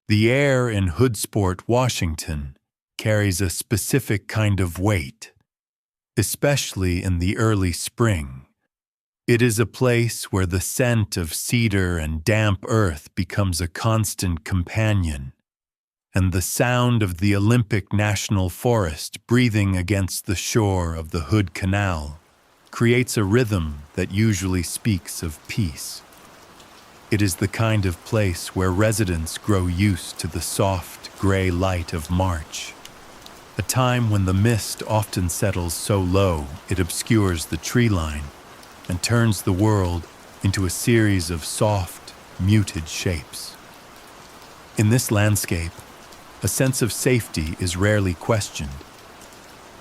The air in Hoodsport, Washington, carries a specific kind of weight, especially in the early spring. It is a place where the scent of cedar and damp earth becomes a constant companion, and the sound of the Olympic National Forest breathing against the shore of the Hood Canal creates a rhythm that usually speaks of peace. It is the kind of place where residents grow used to the soft, gray light of March, a time when the mist often settles so low it obscures the tree line and turns the world into a series of soft, muted shapes. In this landscape, a sense of safety is rarely questioned.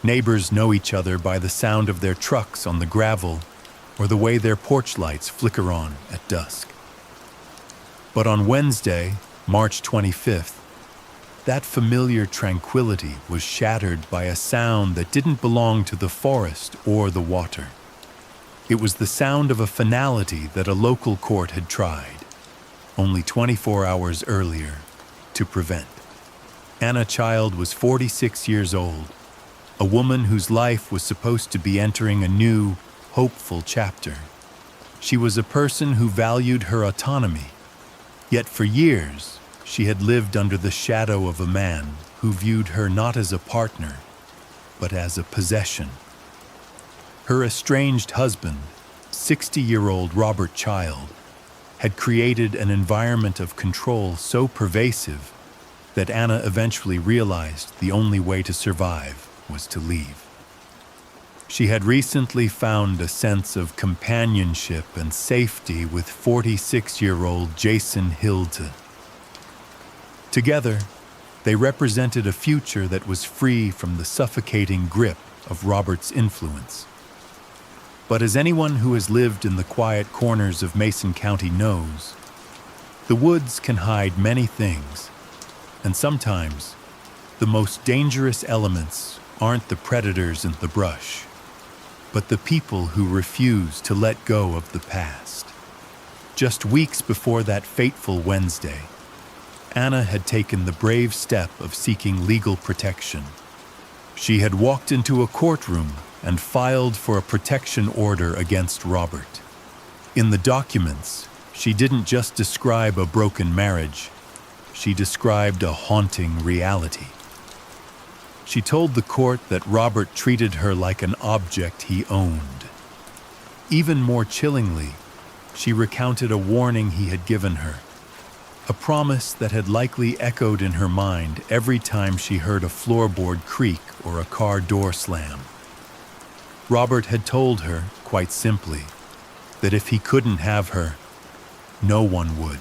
Neighbors know each other by the sound of their trucks on the gravel or the way their porch lights flicker on at dusk. But on Wednesday, March 25th, that familiar tranquility was shattered by a sound that didn't belong to the forest or the water. It was the sound of a finality that a local court had tried, only 24 hours earlier, to prevent. Anna Child was 46 years old, a woman whose life was supposed to be entering a new, hopeful chapter. She was a person who valued her autonomy, yet for years she had lived under the shadow of a man who viewed her not as a partner, but as a possession. Her estranged husband, 60-year-old Robert Child, had created an environment of control so pervasive that Anna eventually realized the only way to survive was to leave. She had recently found a sense of companionship and safety with 46-year-old Jason Hilde. Together, they represented a future that was free from the suffocating grip of Robert's influence. But as anyone who has lived in the quiet corners of Mason County knows, the woods can hide many things, and sometimes the most dangerous elements aren't the predators in the brush, but the people who refuse to let go of the past. Just weeks before that fateful Wednesday, Anna had taken the brave step of seeking legal protection. She had walked into a courtroom and filed for a protection order against Robert. In the documents, she didn't just describe a broken marriage, she described a haunting reality. She told the court that Robert treated her like an object he owned. Even more chillingly, she recounted a warning he had given her, a promise that had likely echoed in her mind every time she heard a floorboard creak or a car door slam. Robert had told her, quite simply, that if he couldn't have her, no one would.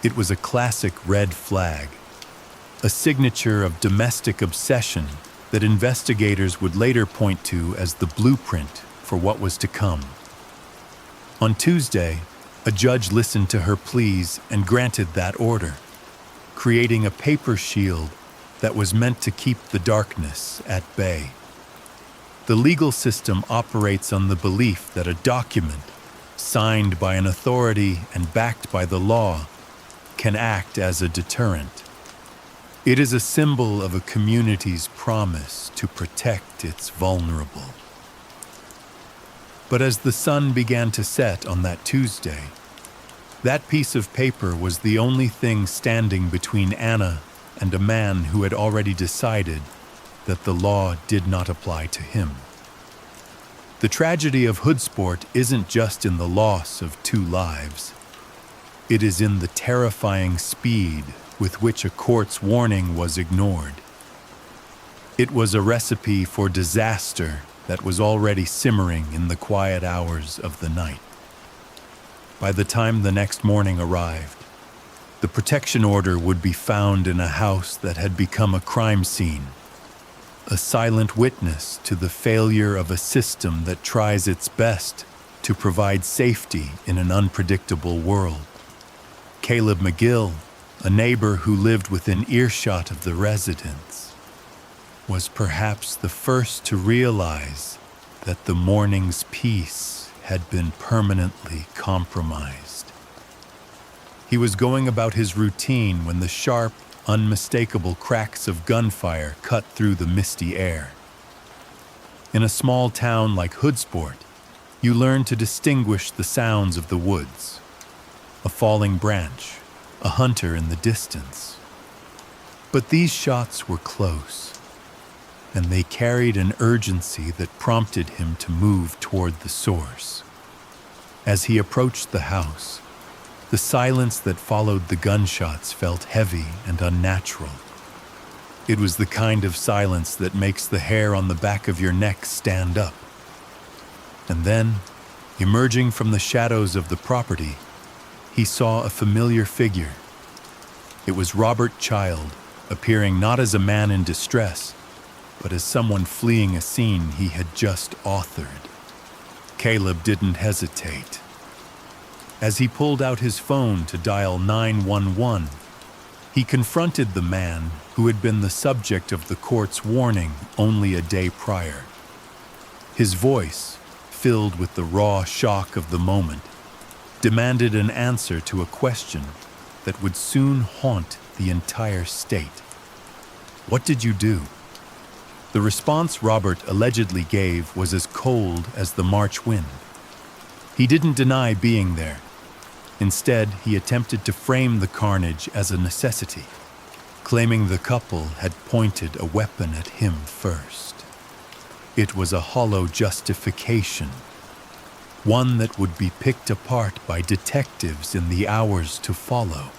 It was a classic red flag, a signature of domestic obsession that investigators would later point to as the blueprint for what was to come. On Tuesday, a judge listened to her pleas and granted that order, creating a paper shield that was meant to keep the darkness at bay. The legal system operates on the belief that a document, signed by an authority and backed by the law, can act as a deterrent. It is a symbol of a community's promise to protect its vulnerable. But as the sun began to set on that Tuesday, that piece of paper was the only thing standing between Anna and a man who had already decided that the law did not apply to him. The tragedy of Hoodsport isn't just in the loss of 2 lives. It is in the terrifying speed with which a court's warning was ignored. It was a recipe for disaster that was already simmering in the quiet hours of the night. By the time the next morning arrived, the protection order would be found in a house that had become a crime scene, a silent witness to the failure of a system that tries its best to provide safety in an unpredictable world. Caleb McGill, a neighbor who lived within earshot of the residence, was perhaps the first to realize that the morning's peace had been permanently compromised. He was going about his routine when the sharp, unmistakable cracks of gunfire cut through the misty air. In a small town like Hoodsport, you learn to distinguish the sounds of the woods. A falling branch, a hunter in the distance. But these shots were close, and they carried an urgency that prompted him to move toward the source. As he approached the house, the silence that followed the gunshots felt heavy and unnatural. It was the kind of silence that makes the hair on the back of your neck stand up. And then, emerging from the shadows of the property, he saw a familiar figure. It was Robert Child, appearing not as a man in distress, but as someone fleeing a scene he had just authored. Caleb didn't hesitate. As he pulled out his phone to dial 911, he confronted the man who had been the subject of the court's warning only a day prior. His voice, filled with the raw shock of the moment, demanded an answer to a question that would soon haunt the entire state. "What did you do?" The response Robert allegedly gave was as cold as the March wind. He didn't deny being there. Instead, he attempted to frame the carnage as a necessity, claiming the couple had pointed a weapon at him first. It was a hollow justification, one that would be picked apart by detectives in the hours to follow.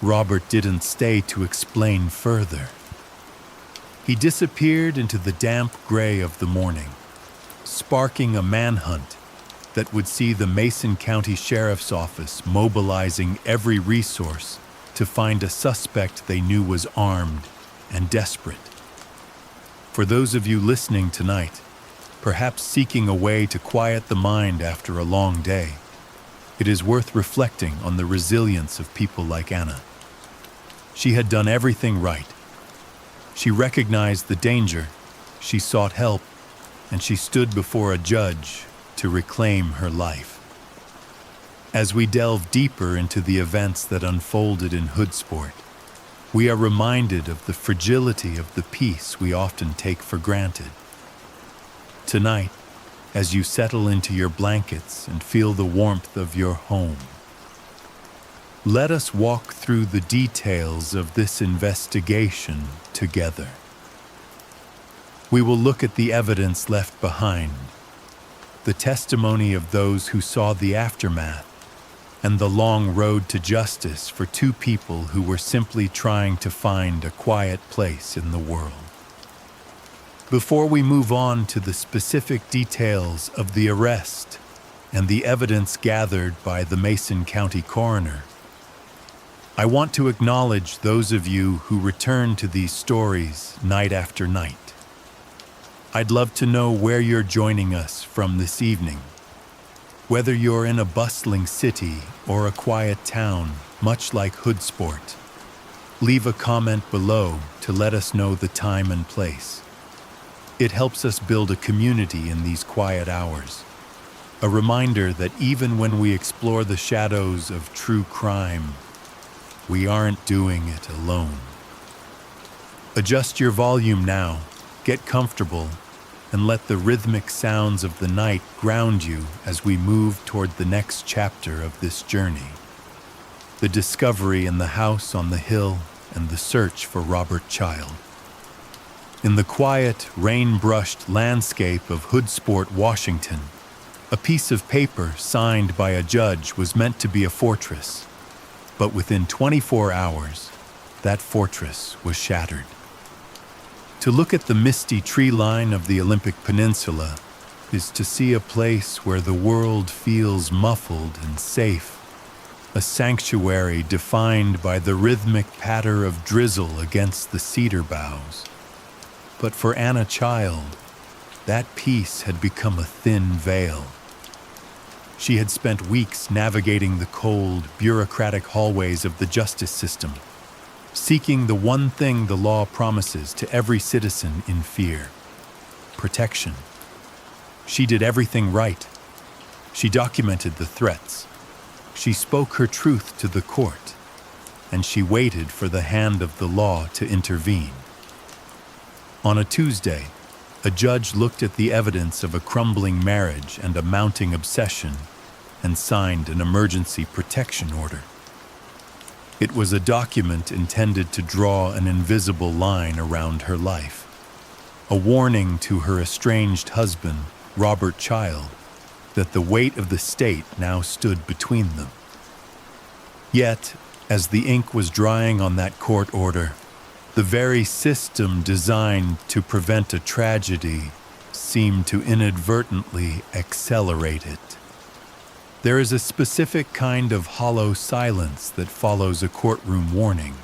Robert didn't stay to explain further. He disappeared into the damp gray of the morning, sparking a manhunt that would see the Mason County Sheriff's Office mobilizing every resource to find a suspect they knew was armed and desperate. For those of you listening tonight, perhaps seeking a way to quiet the mind after a long day, it is worth reflecting on the resilience of people like Anna. She had done everything right. She recognized the danger, she sought help, and she stood before a judge to reclaim her life. As we delve deeper into the events that unfolded in Hoodsport, we are reminded of the fragility of the peace we often take for granted. Tonight, as you settle into your blankets and feel the warmth of your home, let us walk through the details of this investigation together. We will look at the evidence left behind, the testimony of those who saw the aftermath, and the long road to justice for two people who were simply trying to find a quiet place in the world. Before we move on to the specific details of the arrest and the evidence gathered by the Mason County coroner, I want to acknowledge those of you who return to these stories night after night. I'd love to know where you're joining us from this evening. Whether you're in a bustling city or a quiet town, much like Hoodsport, leave a comment below to let us know the time and place. It helps us build a community in these quiet hours. A reminder that even when we explore the shadows of true crime, we aren't doing it alone. Adjust your volume now, get comfortable, and let the rhythmic sounds of the night ground you as we move toward the next chapter of this journey. The discovery in the house on the hill and the search for Robert Child. In the quiet, rain-brushed landscape of Hoodsport, Washington, a piece of paper signed by a judge was meant to be a fortress. But within 24 hours, that fortress was shattered. To look at the misty tree line of the Olympic Peninsula is to see a place where the world feels muffled and safe, a sanctuary defined by the rhythmic patter of drizzle against the cedar boughs. But for Anna Child, that peace had become a thin veil. She had spent weeks navigating the cold, bureaucratic hallways of the justice system, seeking the one thing the law promises to every citizen in fear: protection. She did everything right. She documented the threats. She spoke her truth to the court, and she waited for the hand of the law to intervene. On a Tuesday, a judge looked at the evidence of a crumbling marriage and a mounting obsession and signed an emergency protection order. It was a document intended to draw an invisible line around her life, a warning to her estranged husband, Robert Child, that the weight of the state now stood between them. Yet, as the ink was drying on that court order, the very system designed to prevent a tragedy seemed to inadvertently accelerate it. There is a specific kind of hollow silence that follows a courtroom warning,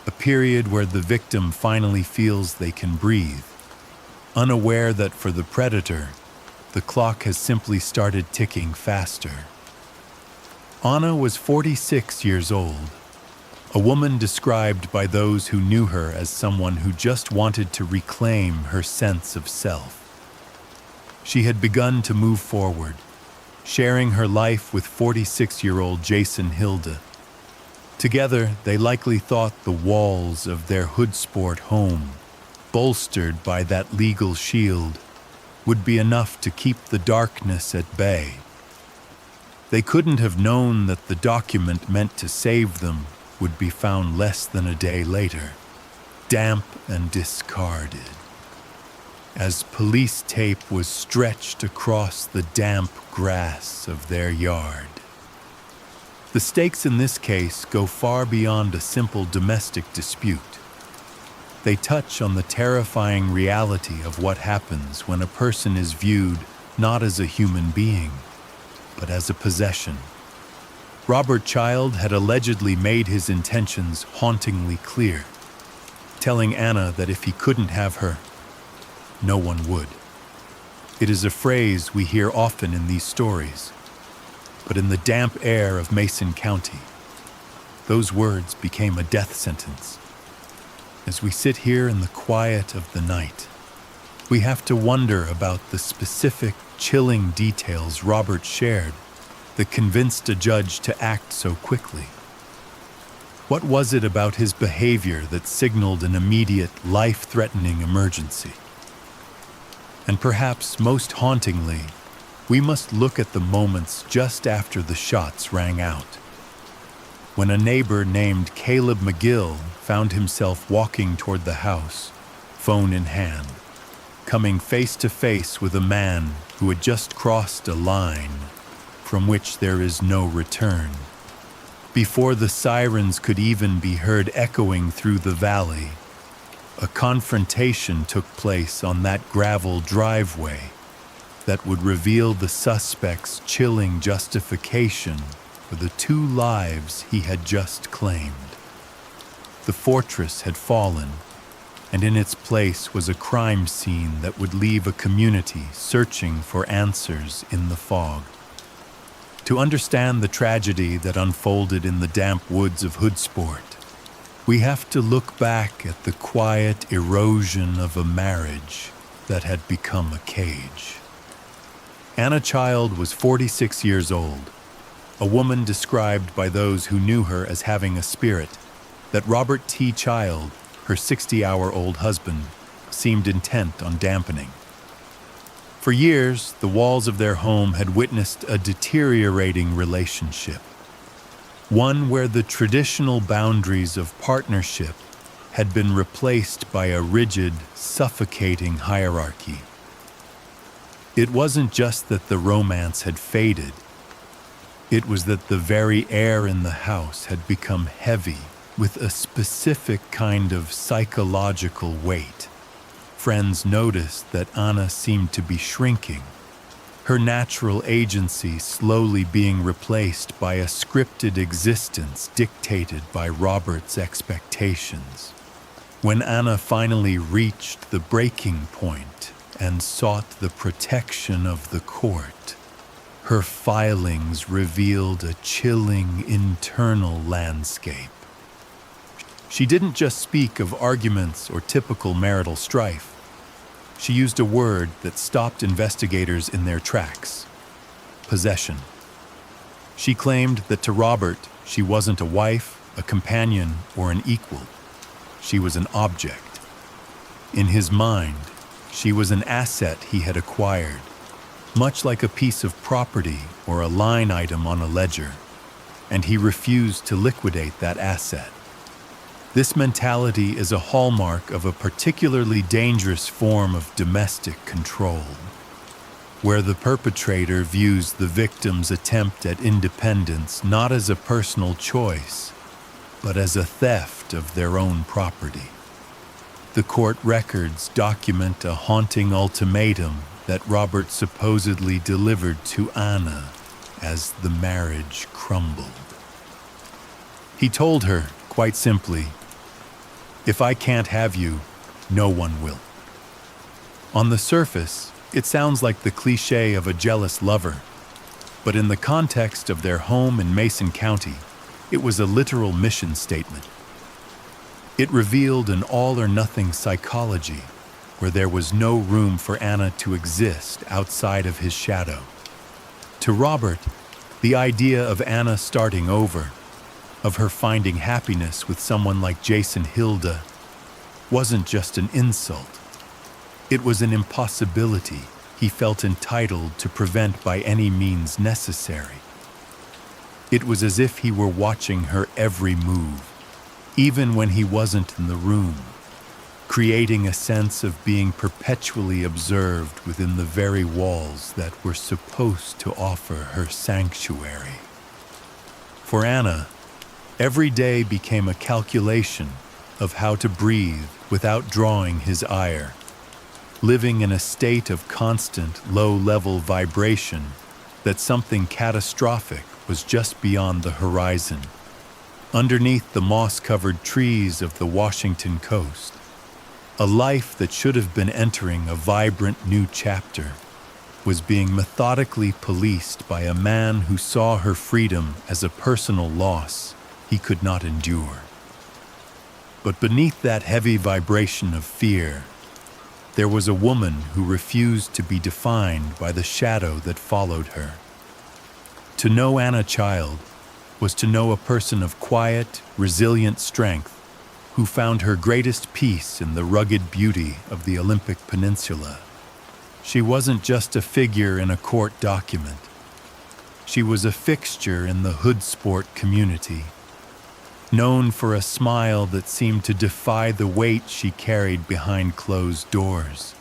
a period where the victim finally feels they can breathe, unaware that for the predator, the clock has simply started ticking faster. Anna was 46 years old, a woman described by those who knew her as someone who just wanted to reclaim her sense of self. She had begun to move forward, sharing her life with 46-year-old Jason Hilda. Together, they likely thought the walls of their hoodsport home, bolstered by that legal shield, would be enough to keep the darkness at bay. They couldn't have known that the document meant to save them would be found less than a day later, damp and discarded, as police tape was stretched across the damp grass of their yard. The stakes in this case go far beyond a simple domestic dispute. They touch on the terrifying reality of what happens when a person is viewed not as a human being, but as a possession. Robert Child had allegedly made his intentions hauntingly clear, telling Anna that if he couldn't have her, no one would. It is a phrase we hear often in these stories, but in the damp air of Mason County, those words became a death sentence. As we sit here in the quiet of the night, we have to wonder about the specific, chilling details Robert shared that convinced a judge to act so quickly. What was it about his behavior that signaled an immediate, life-threatening emergency? And perhaps most hauntingly, we must look at the moments just after the shots rang out, when a neighbor named Caleb McGill found himself walking toward the house, phone in hand, coming face to face with a man who had just crossed a line from which there is no return. Before the sirens could even be heard echoing through the valley, a confrontation took place on that gravel driveway that would reveal the suspect's chilling justification for the 2 lives he had just claimed. The fortress had fallen, and in its place was a crime scene that would leave a community searching for answers in the fog. To understand the tragedy that unfolded in the damp woods of Hoodsport, we have to look back at the quiet erosion of a marriage that had become a cage. Anna Child was 46 years old, a woman described by those who knew her as having a spirit that Robert T. Child, her 60-hour-old husband, seemed intent on dampening. For years, the walls of their home had witnessed a deteriorating relationship, one where the traditional boundaries of partnership had been replaced by a rigid, suffocating hierarchy. It wasn't just that the romance had faded, it was that the very air in the house had become heavy with a specific kind of psychological weight. Friends noticed that Anna seemed to be shrinking, her natural agency slowly being replaced by a scripted existence dictated by Robert's expectations. When Anna finally reached the breaking point and sought the protection of the court, her filings revealed a chilling internal landscape. She didn't just speak of arguments or typical marital strife. She used a word that stopped investigators in their tracks: possession. She claimed that to Robert, she wasn't a wife, a companion, or an equal. She was an object. In his mind, she was an asset he had acquired, much like a piece of property or a line item on a ledger, and he refused to liquidate that asset. This mentality is a hallmark of a particularly dangerous form of domestic control, where the perpetrator views the victim's attempt at independence not as a personal choice, but as a theft of their own property. The court records document a haunting ultimatum that Robert supposedly delivered to Anna as the marriage crumbled. He told her, quite simply, "If I can't have you, no one will." On the surface, it sounds like the cliché of a jealous lover, but in the context of their home in Mason County, it was a literal mission statement. It revealed an all-or-nothing psychology where there was no room for Anna to exist outside of his shadow. To Robert, the idea of Anna starting over, of her finding happiness with someone like Jason Hilda, wasn't just an insult. It was an impossibility he felt entitled to prevent by any means necessary. It was as if he were watching her every move, even when he wasn't in the room, creating a sense of being perpetually observed within the very walls that were supposed to offer her sanctuary. For Anna, every day became a calculation of how to breathe without drawing his ire, living in a state of constant low-level vibration that something catastrophic was just beyond the horizon. Underneath the moss-covered trees of the Washington coast, a life that should have been entering a vibrant new chapter was being methodically policed by a man who saw her freedom as a personal loss he could not endure. But beneath that heavy vibration of fear, there was a woman who refused to be defined by the shadow that followed her. To know Anna Child was to know a person of quiet, resilient strength who found her greatest peace in the rugged beauty of the Olympic Peninsula. She wasn't just a figure in a court document. She was a fixture in the hood sport community, known for a smile that seemed to defy the weight she carried behind closed doors.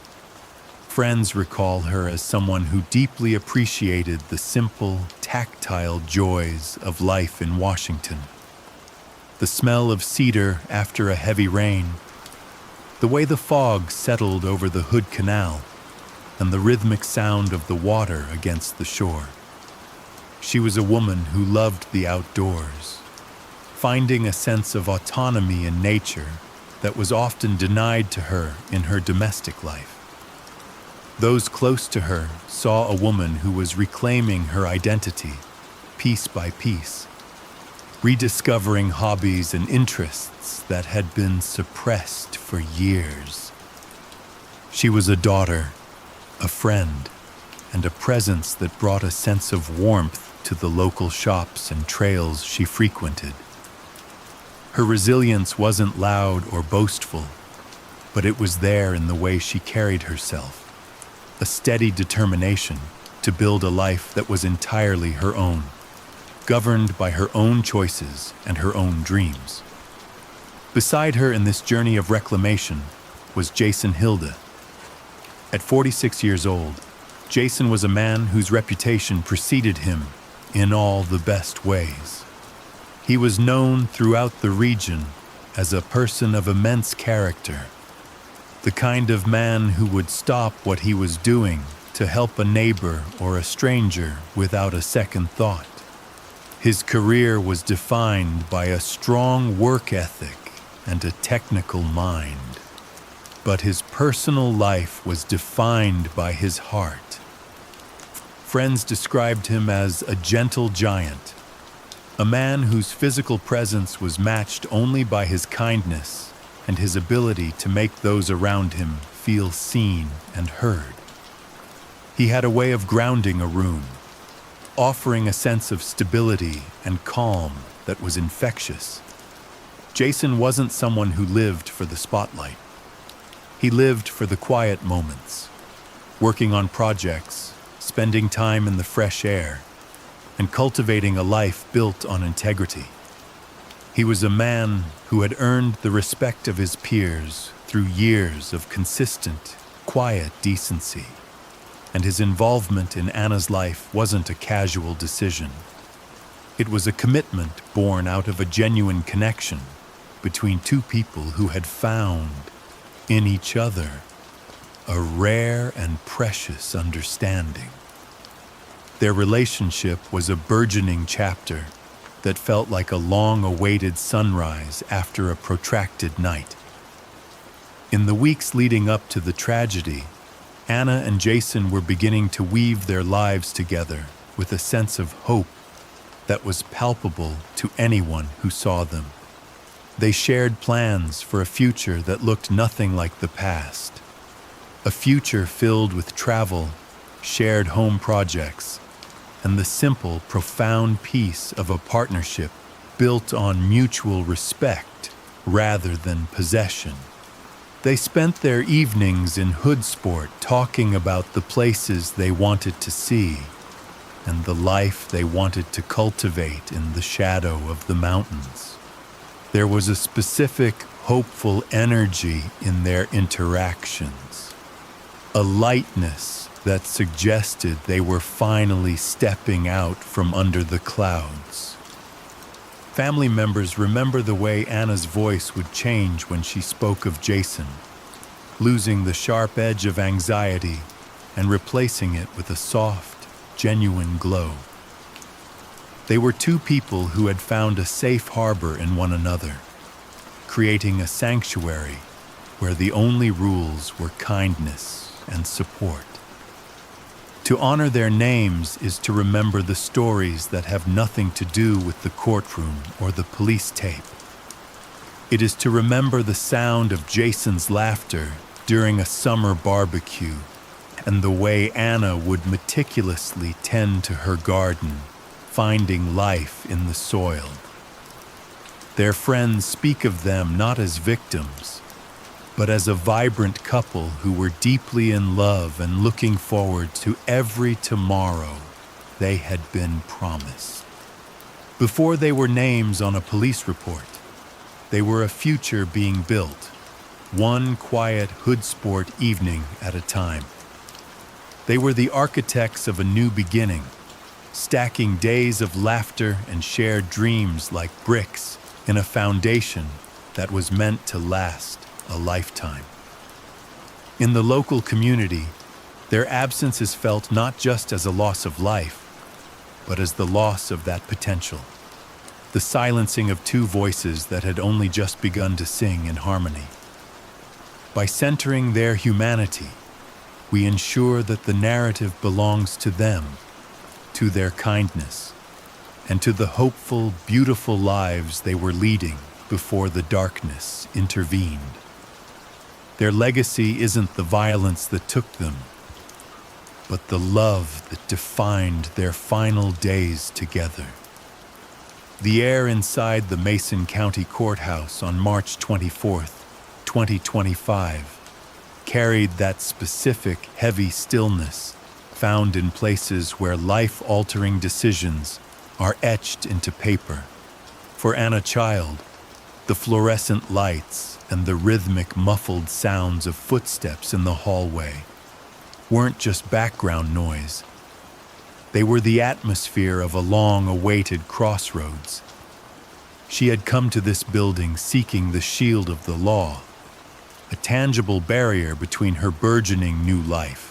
Friends recall her as someone who deeply appreciated the simple, tactile joys of life in Washington. The smell of cedar after a heavy rain, the way the fog settled over the Hood Canal, and the rhythmic sound of the water against the shore. She was a woman who loved the outdoors, finding a sense of autonomy in nature that was often denied to her in her domestic life. Those close to her saw a woman who was reclaiming her identity, piece by piece, rediscovering hobbies and interests that had been suppressed for years. She was a daughter, a friend, and a presence that brought a sense of warmth to the local shops and trails she frequented. Her resilience wasn't loud or boastful, but it was there in the way she carried herself, a steady determination to build a life that was entirely her own, governed by her own choices and her own dreams. Beside her in this journey of reclamation was Jason Hilda. At 46 years old, Jason was a man whose reputation preceded him in all the best ways. He was known throughout the region as a person of immense character, the kind of man who would stop what he was doing to help a neighbor or a stranger without a second thought. His career was defined by a strong work ethic and a technical mind, but his personal life was defined by his heart. Friends described him as a gentle giant, a man whose physical presence was matched only by his kindness and his ability to make those around him feel seen and heard. He had a way of grounding a room, offering a sense of stability and calm that was infectious. Jason wasn't someone who lived for the spotlight. He lived for the quiet moments, working on projects, spending time in the fresh air, and cultivating a life built on integrity. He was a man who had earned the respect of his peers through years of consistent, quiet decency. And his involvement in Anna's life wasn't a casual decision. It was a commitment born out of a genuine connection between two people who had found in each other a rare and precious understanding. Their relationship was a burgeoning chapter that felt like a long-awaited sunrise after a protracted night. In the weeks leading up to the tragedy, Anna and Jason were beginning to weave their lives together with a sense of hope that was palpable to anyone who saw them. They shared plans for a future that looked nothing like the past, a future filled with travel, shared home projects, and the simple, profound peace of a partnership built on mutual respect rather than possession. They spent their evenings in hood sport talking about the places they wanted to see and the life they wanted to cultivate in the shadow of the mountains. There was a specific, hopeful energy in their interactions, a lightness that suggested they were finally stepping out from under the clouds. Family members remember the way Anna's voice would change when she spoke of Jason, losing the sharp edge of anxiety and replacing it with a soft, genuine glow. They were two people who had found a safe harbor in one another, creating a sanctuary where the only rules were kindness and support. To honor their names is to remember the stories that have nothing to do with the courtroom or the police tape. It is to remember the sound of Jason's laughter during a summer barbecue and the way Anna would meticulously tend to her garden, finding life in the soil. Their friends speak of them not as victims, but as a vibrant couple who were deeply in love and looking forward to every tomorrow they had been promised. Before they were names on a police report, they were a future being built, one quiet hood sport evening at a time. They were the architects of a new beginning, stacking days of laughter and shared dreams like bricks in a foundation that was meant to last a lifetime. In the local community, their absence is felt not just as a loss of life, but as the loss of that potential, the silencing of two voices that had only just begun to sing in harmony. By centering their humanity, we ensure that the narrative belongs to them, to their kindness, and to the hopeful, beautiful lives they were leading before the darkness intervened. Their legacy isn't the violence that took them, but the love that defined their final days together. The air inside the Mason County Courthouse on March 24th, 2025, carried that specific heavy stillness found in places where life-altering decisions are etched into paper. For Anna Child, the fluorescent lights and the rhythmic muffled sounds of footsteps in the hallway weren't just background noise. They were the atmosphere of a long-awaited crossroads. She had come to this building seeking the shield of the law, a tangible barrier between her burgeoning new life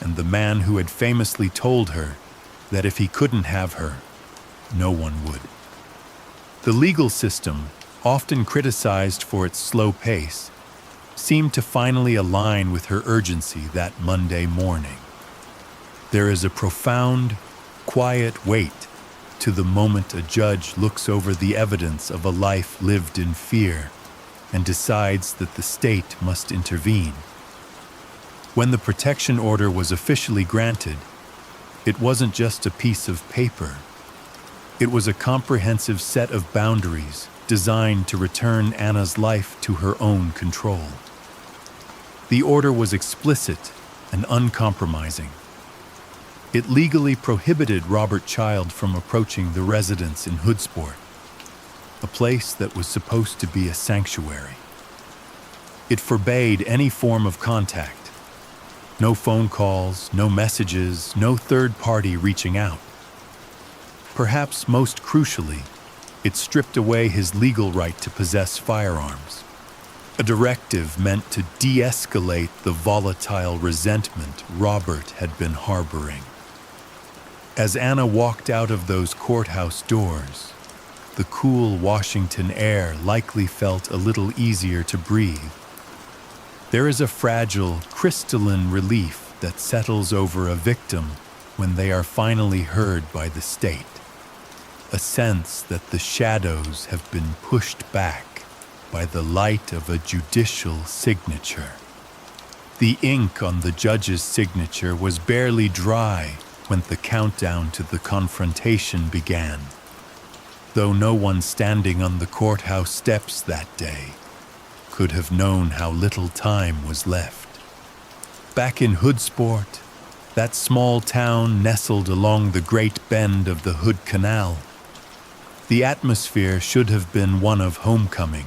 and the man who had famously told her that if he couldn't have her, no one would. The legal system, often criticized for its slow pace, seemed to finally align with her urgency that Monday morning. There is a profound, quiet weight to the moment a judge looks over the evidence of a life lived in fear and decides that the state must intervene. When the protection order was officially granted, It wasn't just a piece of paper. It was a comprehensive set of boundaries designed to return Anna's life to her own control. The order was explicit and uncompromising. It legally prohibited Robert Child from approaching the residence in Hoodsport, a place that was supposed to be a sanctuary. It forbade any form of contact. No phone calls, no messages, no third party reaching out. Perhaps most crucially, it stripped away his legal right to possess firearms, a directive meant to de-escalate the volatile resentment Robert had been harboring. As Anna walked out of those courthouse doors, the cool Washington air likely felt a little easier to breathe. There is a fragile, crystalline relief that settles over a victim when they are finally heard by the state. A sense that the shadows have been pushed back by the light of a judicial signature. The ink on the judge's signature was barely dry when the countdown to the confrontation began, though no one standing on the courthouse steps that day could have known how little time was left. Back in Hoodsport, that small town nestled along the great bend of the Hood Canal, the atmosphere should have been one of homecoming.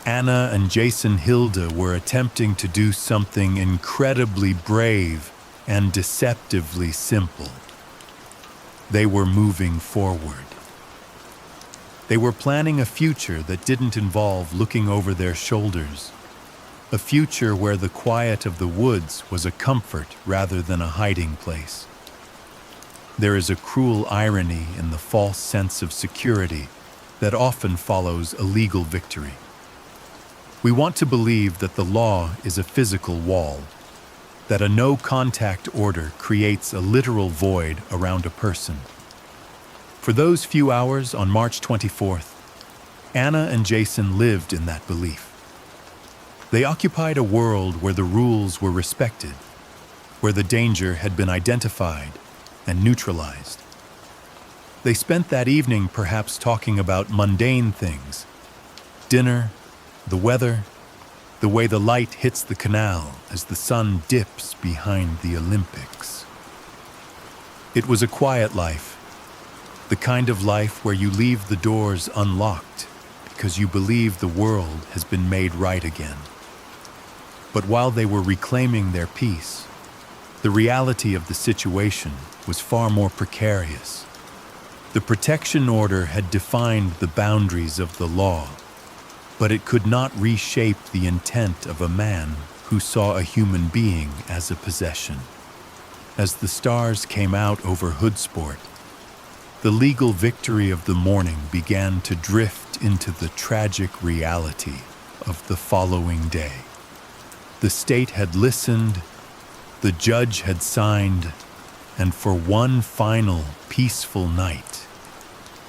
Anna and Jason Hilda were attempting to do something incredibly brave and deceptively simple. They were moving forward. They were planning a future that didn't involve looking over their shoulders, a future where the quiet of the woods was a comfort rather than a hiding place. There is a cruel irony in the false sense of security that often follows a legal victory. We want to believe that the law is a physical wall, that a no-contact order creates a literal void around a person. For those few hours on March 24th, Anna and Jason lived in that belief. They occupied a world where the rules were respected, where the danger had been identified and neutralized. They spent that evening perhaps talking about mundane things: dinner, the weather, the way the light hits the canal as the sun dips behind the Olympics. It was a quiet life, the kind of life where you leave the doors unlocked because you believe the world has been made right again. But while they were reclaiming their peace, the reality of the situation was far more precarious. The protection order had defined the boundaries of the law, but it could not reshape the intent of a man who saw a human being as a possession. As the stars came out over Hoodsport, the legal victory of the morning began to drift into the tragic reality of the following day. The state had listened, the judge had signed, and for one final peaceful night,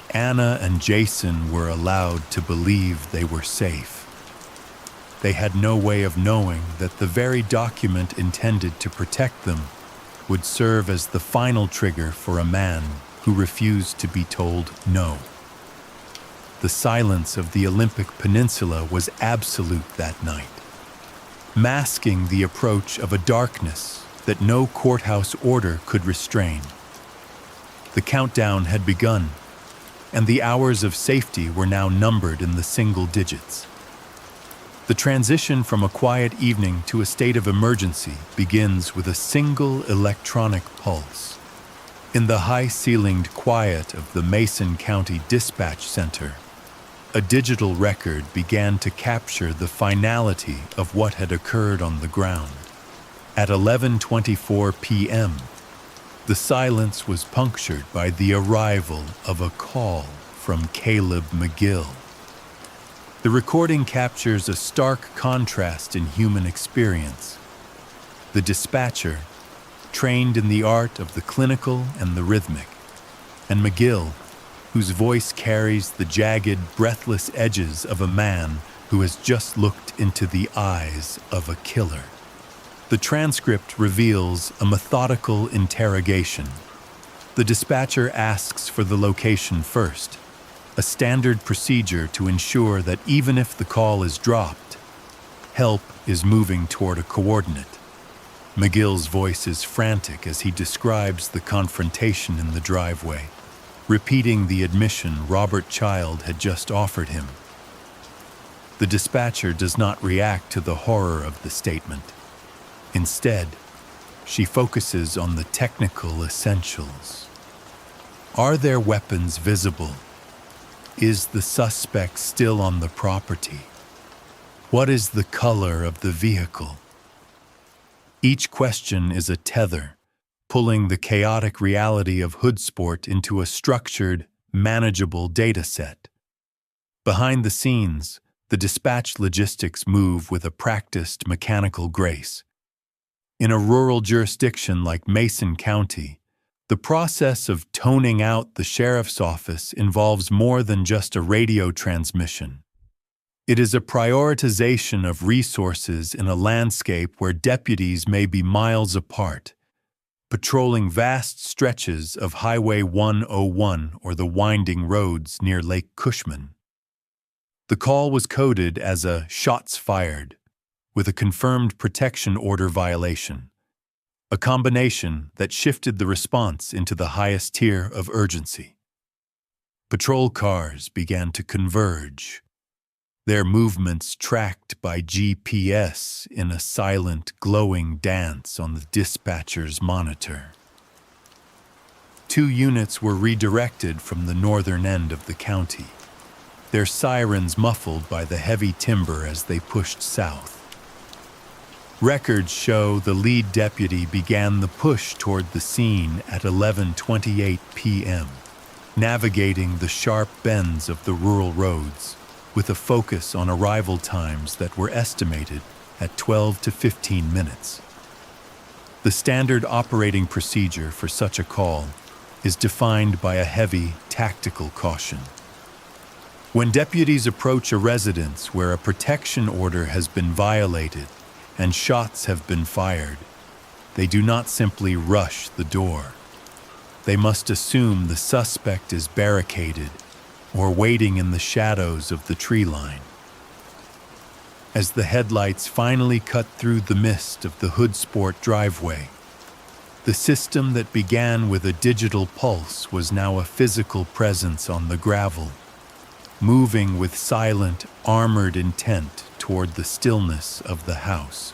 Anna and Jason were allowed to believe they were safe. They had no way of knowing that the very document intended to protect them would serve as the final trigger for a man who refused to be told no. The silence of the Olympic Peninsula was absolute that night, masking the approach of a darkness that no courthouse order could restrain. The countdown had begun, and the hours of safety were now numbered in the single digits. The transition from a quiet evening to a state of emergency begins with a single electronic pulse. In the high-ceilinged quiet of the Mason County Dispatch Center, a digital record began to capture the finality of what had occurred on the ground. At 11:24 p.m., the silence was punctured by the arrival of a call from Caleb McGill. The recording captures a stark contrast in human experience. The dispatcher, trained in the art of the clinical and the rhythmic, and McGill, whose voice carries the jagged, breathless edges of a man who has just looked into the eyes of a killer. The transcript reveals a methodical interrogation. The dispatcher asks for the location first, a standard procedure to ensure that even if the call is dropped, help is moving toward a coordinate. McGill's voice is frantic as he describes the confrontation in the driveway, repeating the admission Robert Child had just offered him. The dispatcher does not react to the horror of the statement. Instead, she focuses on the technical essentials. Are there weapons visible? Is the suspect still on the property? What is the color of the vehicle? Each question is a tether, pulling the chaotic reality of hood sport into a structured, manageable data set. Behind the scenes, the dispatch logistics move with a practiced mechanical grace. In a rural jurisdiction like Mason County, the process of toning out the sheriff's office involves more than just a radio transmission. It is a prioritization of resources in a landscape where deputies may be miles apart, patrolling vast stretches of Highway 101 or the winding roads near Lake Cushman. The call was coded as a shots fired, with a confirmed protection order violation, a combination that shifted the response into the highest tier of urgency. Patrol cars began to converge, their movements tracked by GPS in a silent, glowing dance on the dispatcher's monitor. 2 units were redirected from the northern end of the county, their sirens muffled by the heavy timber as they pushed south. Records show the lead deputy began the push toward the scene at 11:28 p.m., navigating the sharp bends of the rural roads, with a focus on arrival times that were estimated at 12 to 15 minutes. The standard operating procedure for such a call is defined by a heavy tactical caution. When deputies approach a residence where a protection order has been violated and shots have been fired, they do not simply rush the door. They must assume the suspect is barricaded or waiting in the shadows of the tree line. As the headlights finally cut through the mist of the Hood Sport driveway, the system that began with a digital pulse was now a physical presence on the gravel, moving with silent, armored intent toward the stillness of the house.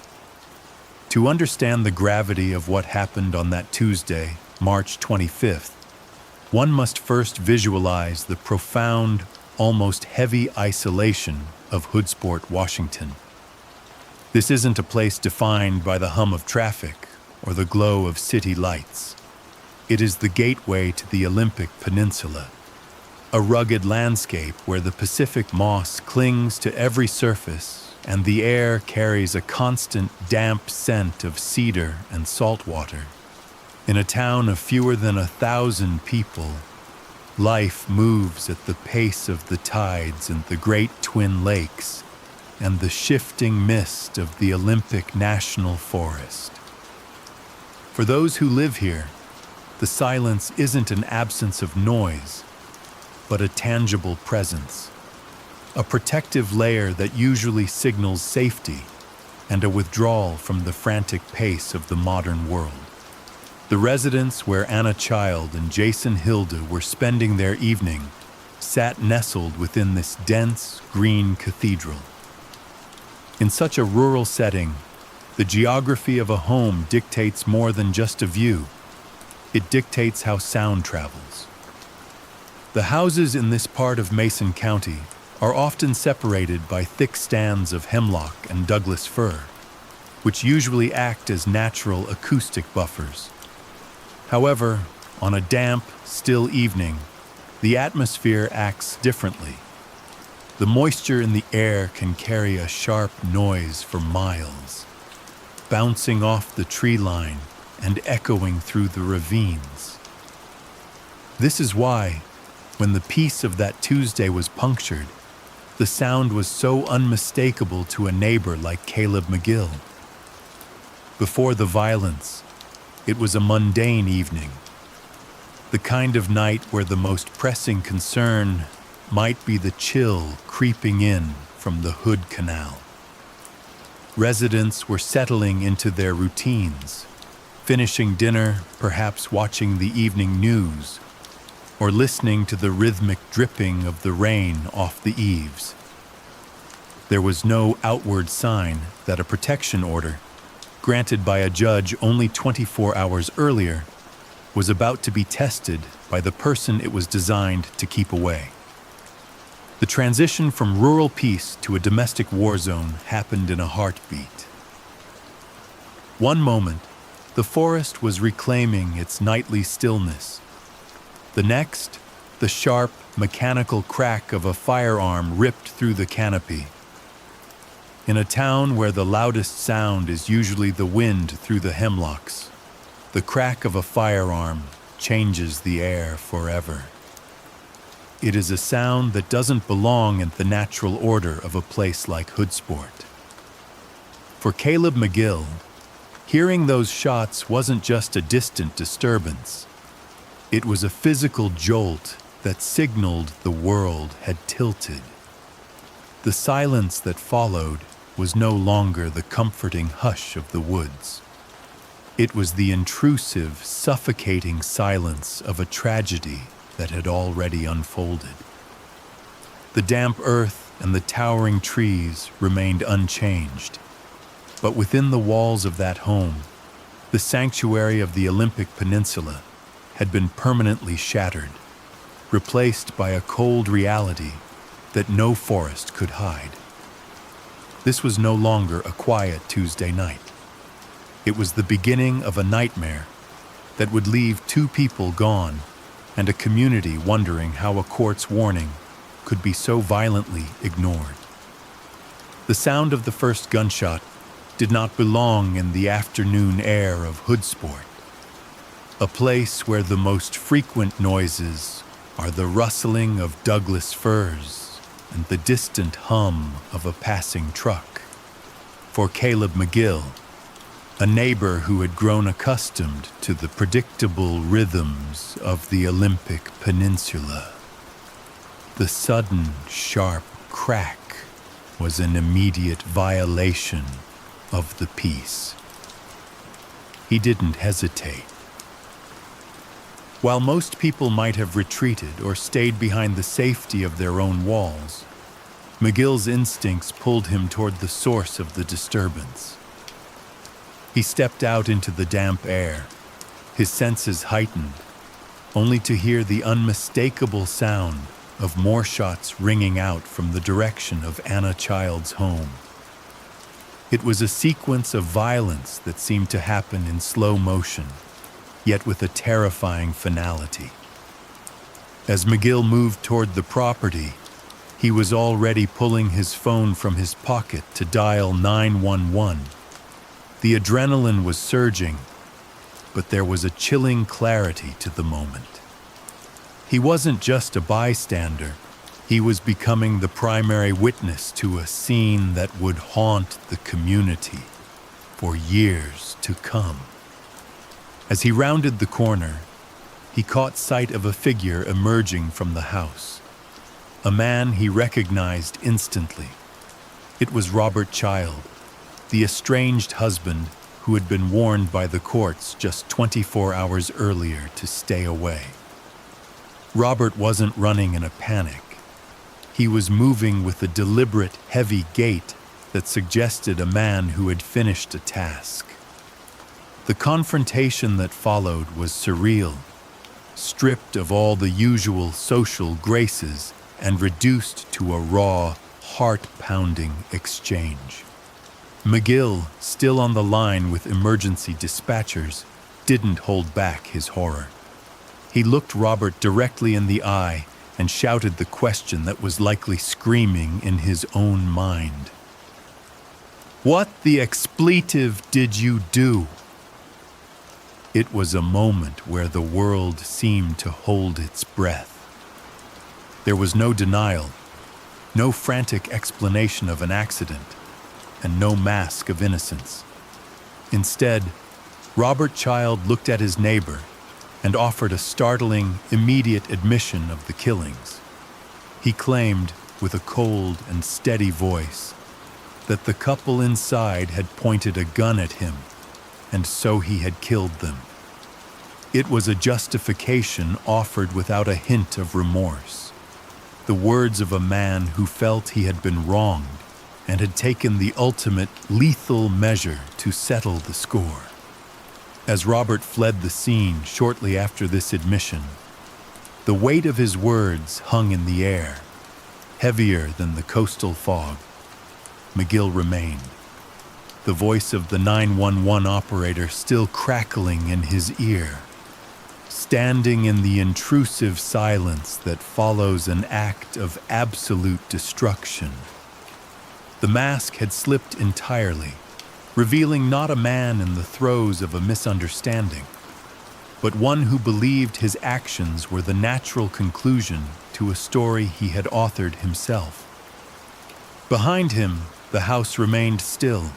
To understand the gravity of what happened on that Tuesday, March 25th, one must first visualize the profound, almost heavy isolation of Hood Sport, Washington. This isn't a place defined by the hum of traffic or the glow of city lights. It is the gateway to the Olympic Peninsula, a rugged landscape where the Pacific moss clings to every surface and the air carries a constant damp scent of cedar and salt water. In a town of fewer than 1,000 people, life moves at the pace of the tides and the Great Twin Lakes and the shifting mist of the Olympic National Forest. For those who live here, the silence isn't an absence of noise, but a tangible presence, a protective layer that usually signals safety and a withdrawal from the frantic pace of the modern world. The residence where Anna Child and Jason Hilda were spending their evening sat nestled within this dense, green cathedral. In such a rural setting, the geography of a home dictates more than just a view. It dictates how sound travels. The houses in this part of Mason County are often separated by thick stands of hemlock and Douglas fir, which usually act as natural acoustic buffers. However, on a damp, still evening, the atmosphere acts differently. The moisture in the air can carry a sharp noise for miles, bouncing off the tree line and echoing through the ravines. This is why, when the peace of that Tuesday was punctured, the sound was so unmistakable to a neighbor like Caleb McGill. Before the violence, it was a mundane evening. The kind of night where the most pressing concern might be the chill creeping in from the Hood Canal. Residents were settling into their routines, finishing dinner, perhaps watching the evening news, or listening to the rhythmic dripping of the rain off the eaves. There was no outward sign that a protection order, granted by a judge only 24 hours earlier, was about to be tested by the person it was designed to keep away. The transition from rural peace to a domestic war zone happened in a heartbeat. One moment, the forest was reclaiming its nightly stillness. The next, the sharp, mechanical crack of a firearm ripped through the canopy. In a town where the loudest sound is usually the wind through the hemlocks, the crack of a firearm changes the air forever. It is a sound that doesn't belong in the natural order of a place like Hoodsport. For Caleb McGill, hearing those shots wasn't just a distant disturbance. It was a physical jolt that signaled the world had tilted. The silence that followed was no longer the comforting hush of the woods. It was the intrusive, suffocating silence of a tragedy that had already unfolded. The damp earth and the towering trees remained unchanged, but within the walls of that home, the sanctuary of the Olympic Peninsula had been permanently shattered, replaced by a cold reality that no forest could hide. This was no longer a quiet Tuesday night. It was the beginning of a nightmare that would leave 2 people gone and a community wondering how a court's warning could be so violently ignored. The sound of the first gunshot did not belong in the afternoon air of Hoodsport, a place where the most frequent noises are the rustling of Douglas firs and the distant hum of a passing truck. For Caleb McGill, a neighbor who had grown accustomed to the predictable rhythms of the Olympic Peninsula, the sudden, sharp crack was an immediate violation of the peace. He didn't hesitate. While most people might have retreated or stayed behind the safety of their own walls, McGill's instincts pulled him toward the source of the disturbance. He stepped out into the damp air, his senses heightened, only to hear the unmistakable sound of more shots ringing out from the direction of Anna Child's home. It was a sequence of violence that seemed to happen in slow motion, yet with a terrifying finality. As McGill moved toward the property, he was already pulling his phone from his pocket to dial 911. The adrenaline was surging, but there was a chilling clarity to the moment. He wasn't just a bystander. He was becoming the primary witness to a scene that would haunt the community for years to come. As he rounded the corner, he caught sight of a figure emerging from the house. A man he recognized instantly. It was Robert Child, the estranged husband who had been warned by the courts just 24 hours earlier to stay away. Robert wasn't running in a panic. He was moving with a deliberate, heavy gait that suggested a man who had finished a task. The confrontation that followed was surreal, stripped of all the usual social graces and reduced to a raw, heart-pounding exchange. McGill, still on the line with emergency dispatchers, didn't hold back his horror. He looked Robert directly in the eye and shouted the question that was likely screaming in his own mind. "What the expletive did you do?" It was a moment where the world seemed to hold its breath. There was no denial, no frantic explanation of an accident, and no mask of innocence. Instead, Robert Child looked at his neighbor and offered a startling, immediate admission of the killings. He claimed, with a cold and steady voice, that the couple inside had pointed a gun at him, and so he had killed them. It was a justification offered without a hint of remorse, the words of a man who felt he had been wronged and had taken the ultimate lethal measure to settle the score. As Robert fled the scene shortly after this admission, the weight of his words hung in the air, heavier than the coastal fog. McGill remained, the voice of the 911 operator still crackling in his ear, standing in the intrusive silence that follows an act of absolute destruction. The mask had slipped entirely, revealing not a man in the throes of a misunderstanding, but one who believed his actions were the natural conclusion to a story he had authored himself. Behind him, the house remained still,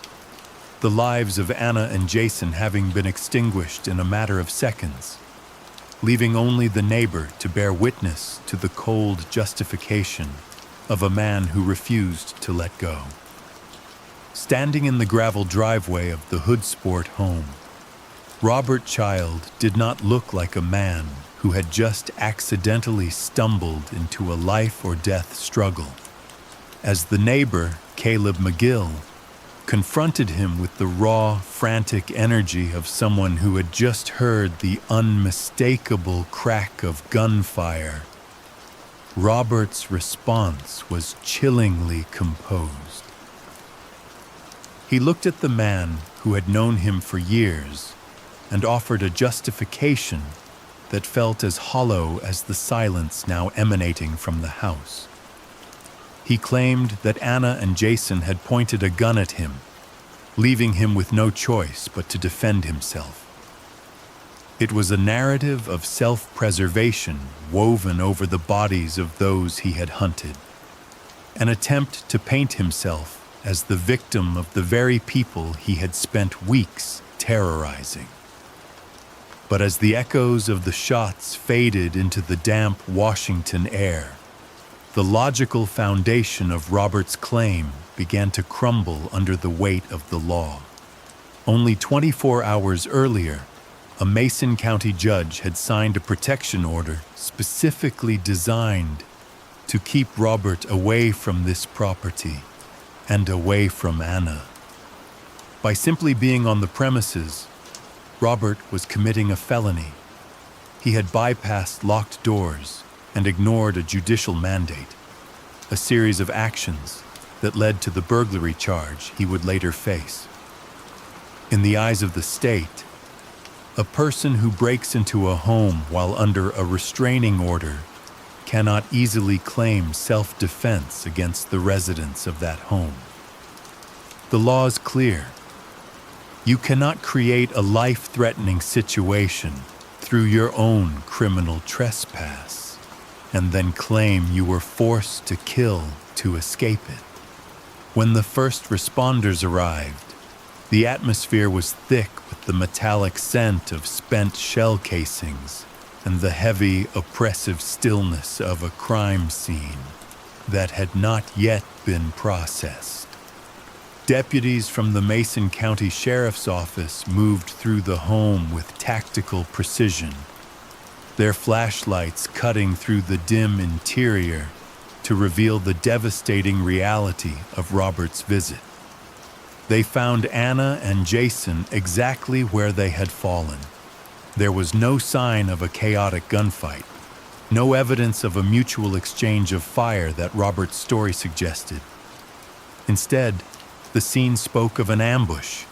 the lives of Anna and Jason having been extinguished in a matter of seconds, leaving only the neighbor to bear witness to the cold justification of a man who refused to let go. Standing in the gravel driveway of the Hoodsport home, Robert Child did not look like a man who had just accidentally stumbled into a life-or-death struggle. As the neighbor, Caleb McGill, confronted him with the raw, frantic energy of someone who had just heard the unmistakable crack of gunfire, Robert's response was chillingly composed. He looked at the man who had known him for years and offered a justification that felt as hollow as the silence now emanating from the house. He claimed that Anna and Jason had pointed a gun at him, leaving him with no choice but to defend himself. It was a narrative of self-preservation woven over the bodies of those he had hunted, an attempt to paint himself as the victim of the very people he had spent weeks terrorizing. But as the echoes of the shots faded into the damp Washington air, the logical foundation of Robert's claim began to crumble under the weight of the law. Only 24 hours earlier, a Mason County judge had signed a protection order specifically designed to keep Robert away from this property and away from Anna. By simply being on the premises, Robert was committing a felony. He had bypassed locked doors and ignored a judicial mandate, a series of actions that led to the burglary charge he would later face. In the eyes of the state, a person who breaks into a home while under a restraining order cannot easily claim self-defense against the residents of that home. The law is clear. You cannot create a life-threatening situation through your own criminal trespass and then claim you were forced to kill to escape it. When the first responders arrived, the atmosphere was thick with the metallic scent of spent shell casings and the heavy, oppressive stillness of a crime scene that had not yet been processed. Deputies from the Mason County Sheriff's Office moved through the home with tactical precision, their flashlights cutting through the dim interior to reveal the devastating reality of Robert's visit. They found Anna and Jason exactly where they had fallen. There was no sign of a chaotic gunfight, no evidence of a mutual exchange of fire that Robert's story suggested. Instead, the scene spoke of an ambush,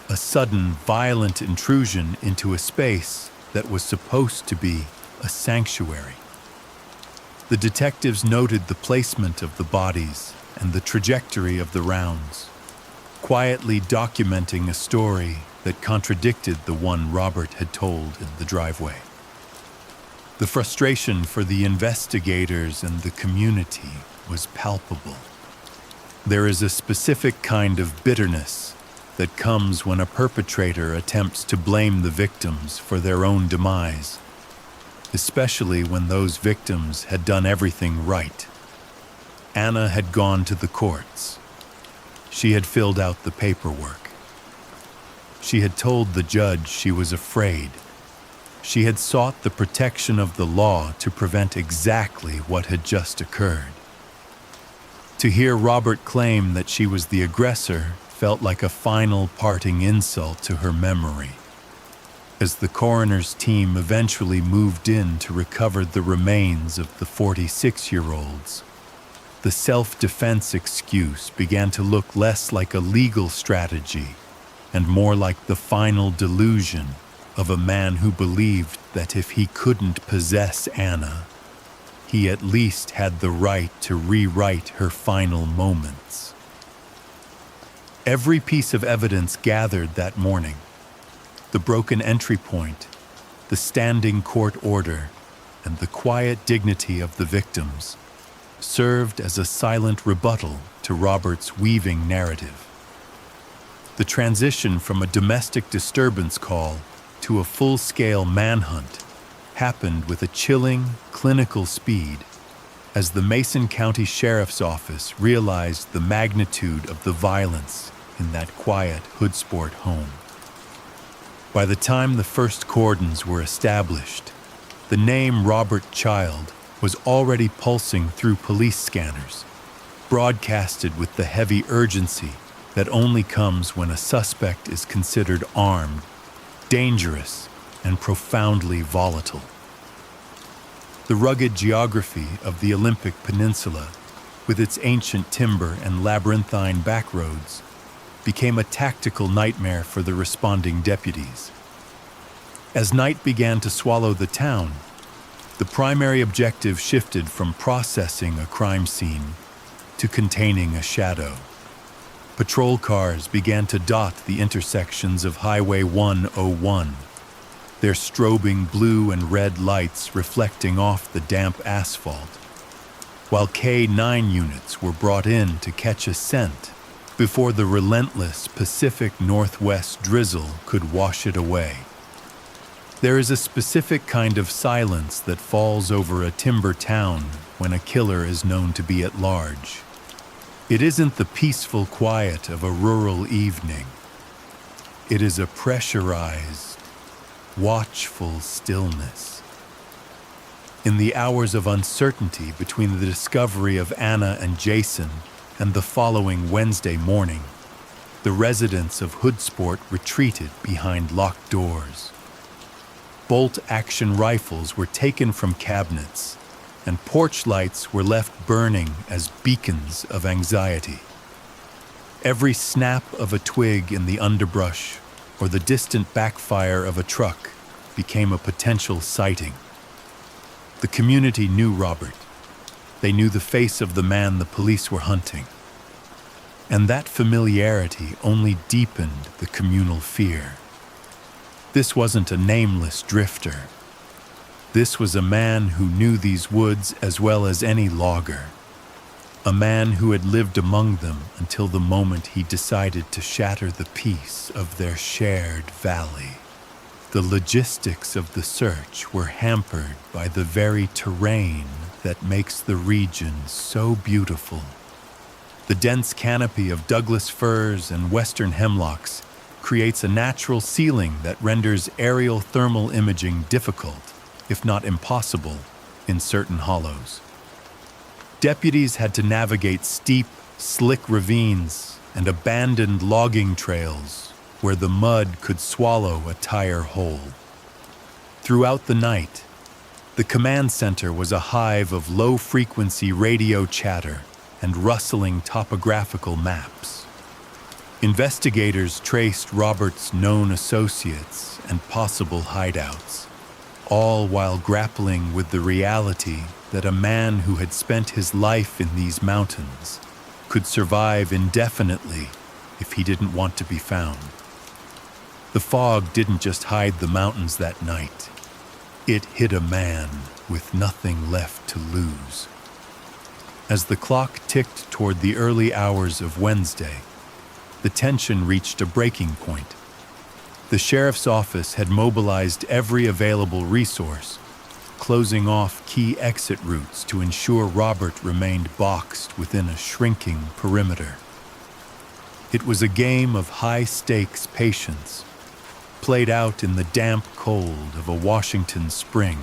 a sudden, violent intrusion into a space that was supposed to be a sanctuary. The detectives noted the placement of the bodies and the trajectory of the rounds, quietly documenting a story that contradicted the one Robert had told in the driveway. The frustration for the investigators and the community was palpable. There is a specific kind of bitterness that comes when a perpetrator attempts to blame the victims for their own demise, especially when those victims had done everything right. Anna had gone to the courts. She had filled out the paperwork. She had told the judge she was afraid. She had sought the protection of the law to prevent exactly what had just occurred. To hear Robert claim that she was the aggressor felt like a final parting insult to her memory. As the coroner's team eventually moved in to recover the remains of the 46-year-olds, the self-defense excuse began to look less like a legal strategy and more like the final delusion of a man who believed that if he couldn't possess Anna, he at least had the right to rewrite her final moments. Every piece of evidence gathered that morning, the broken entry point, the standing court order, and the quiet dignity of the victims, served as a silent rebuttal to Robert's weaving narrative. The transition from a domestic disturbance call to a full-scale manhunt happened with a chilling, clinical speed as the Mason County Sheriff's Office realized the magnitude of the violence in that quiet Hoodsport home. By the time the first cordons were established, the name Robert Child was already pulsing through police scanners, broadcasted with the heavy urgency that only comes when a suspect is considered armed, dangerous, and profoundly volatile. The rugged geography of the Olympic Peninsula, with its ancient timber and labyrinthine backroads, became a tactical nightmare for the responding deputies. As night began to swallow the town, the primary objective shifted from processing a crime scene to containing a shadow. Patrol cars began to dot the intersections of Highway 101, their strobing blue and red lights reflecting off the damp asphalt, while K-9 units were brought in to catch a scent before the relentless Pacific Northwest drizzle could wash it away. There is a specific kind of silence that falls over a timber town when a killer is known to be at large. It isn't the peaceful quiet of a rural evening. It is a pressurized, watchful stillness. In the hours of uncertainty between the discovery of Anna and Jason and the following Wednesday morning, the residents of Hoodsport retreated behind locked doors. Bolt-action rifles were taken from cabinets, and porch lights were left burning as beacons of anxiety. Every snap of a twig in the underbrush or the distant backfire of a truck became a potential sighting. The community knew Robert. They knew the face of the man the police were hunting. And that familiarity only deepened the communal fear. This wasn't a nameless drifter. This was a man who knew these woods as well as any logger. A man who had lived among them until the moment he decided to shatter the peace of their shared valley. The logistics of the search were hampered by the very terrain that makes the region so beautiful. The dense canopy of Douglas firs and western hemlocks creates a natural ceiling that renders aerial thermal imaging difficult, if not impossible, in certain hollows. Deputies had to navigate steep, slick ravines and abandoned logging trails where the mud could swallow a tire whole. Throughout the night, the command center was a hive of low-frequency radio chatter and rustling topographical maps. Investigators traced Robert's known associates and possible hideouts, all while grappling with the reality that a man who had spent his life in these mountains could survive indefinitely if he didn't want to be found. The fog didn't just hide the mountains that night. It hid a man with nothing left to lose. As the clock ticked toward the early hours of Wednesday, the tension reached a breaking point. The sheriff's office had mobilized every available resource, closing off key exit routes to ensure Robert remained boxed within a shrinking perimeter. It was a game of high-stakes patience, played out in the damp cold of a Washington spring.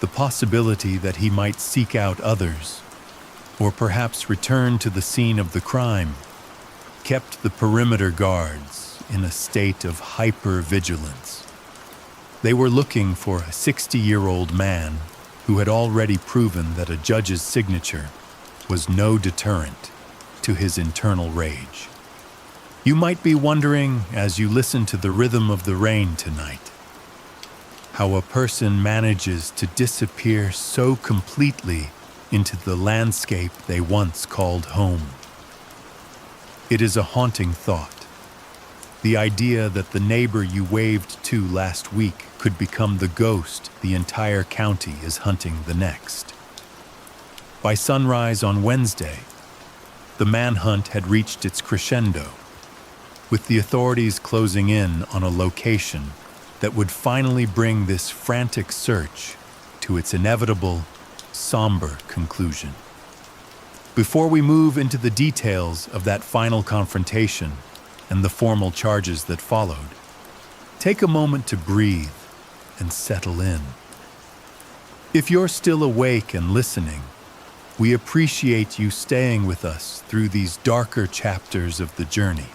The possibility that he might seek out others, or perhaps return to the scene of the crime, kept the perimeter guards in a state of hyper-vigilance. They were looking for a 60-year-old man who had already proven that a judge's signature was no deterrent to his internal rage. You might be wondering, as you listen to the rhythm of the rain tonight, how a person manages to disappear so completely into the landscape they once called home. It is a haunting thought. The idea that the neighbor you waved to last week could become the ghost the entire county is hunting the next. By sunrise on Wednesday, the manhunt had reached its crescendo, with the authorities closing in on a location that would finally bring this frantic search to its inevitable, somber conclusion. Before we move into the details of that final confrontation and the formal charges that followed, take a moment to breathe and settle in. If you're still awake and listening, we appreciate you staying with us through these darker chapters of the journey.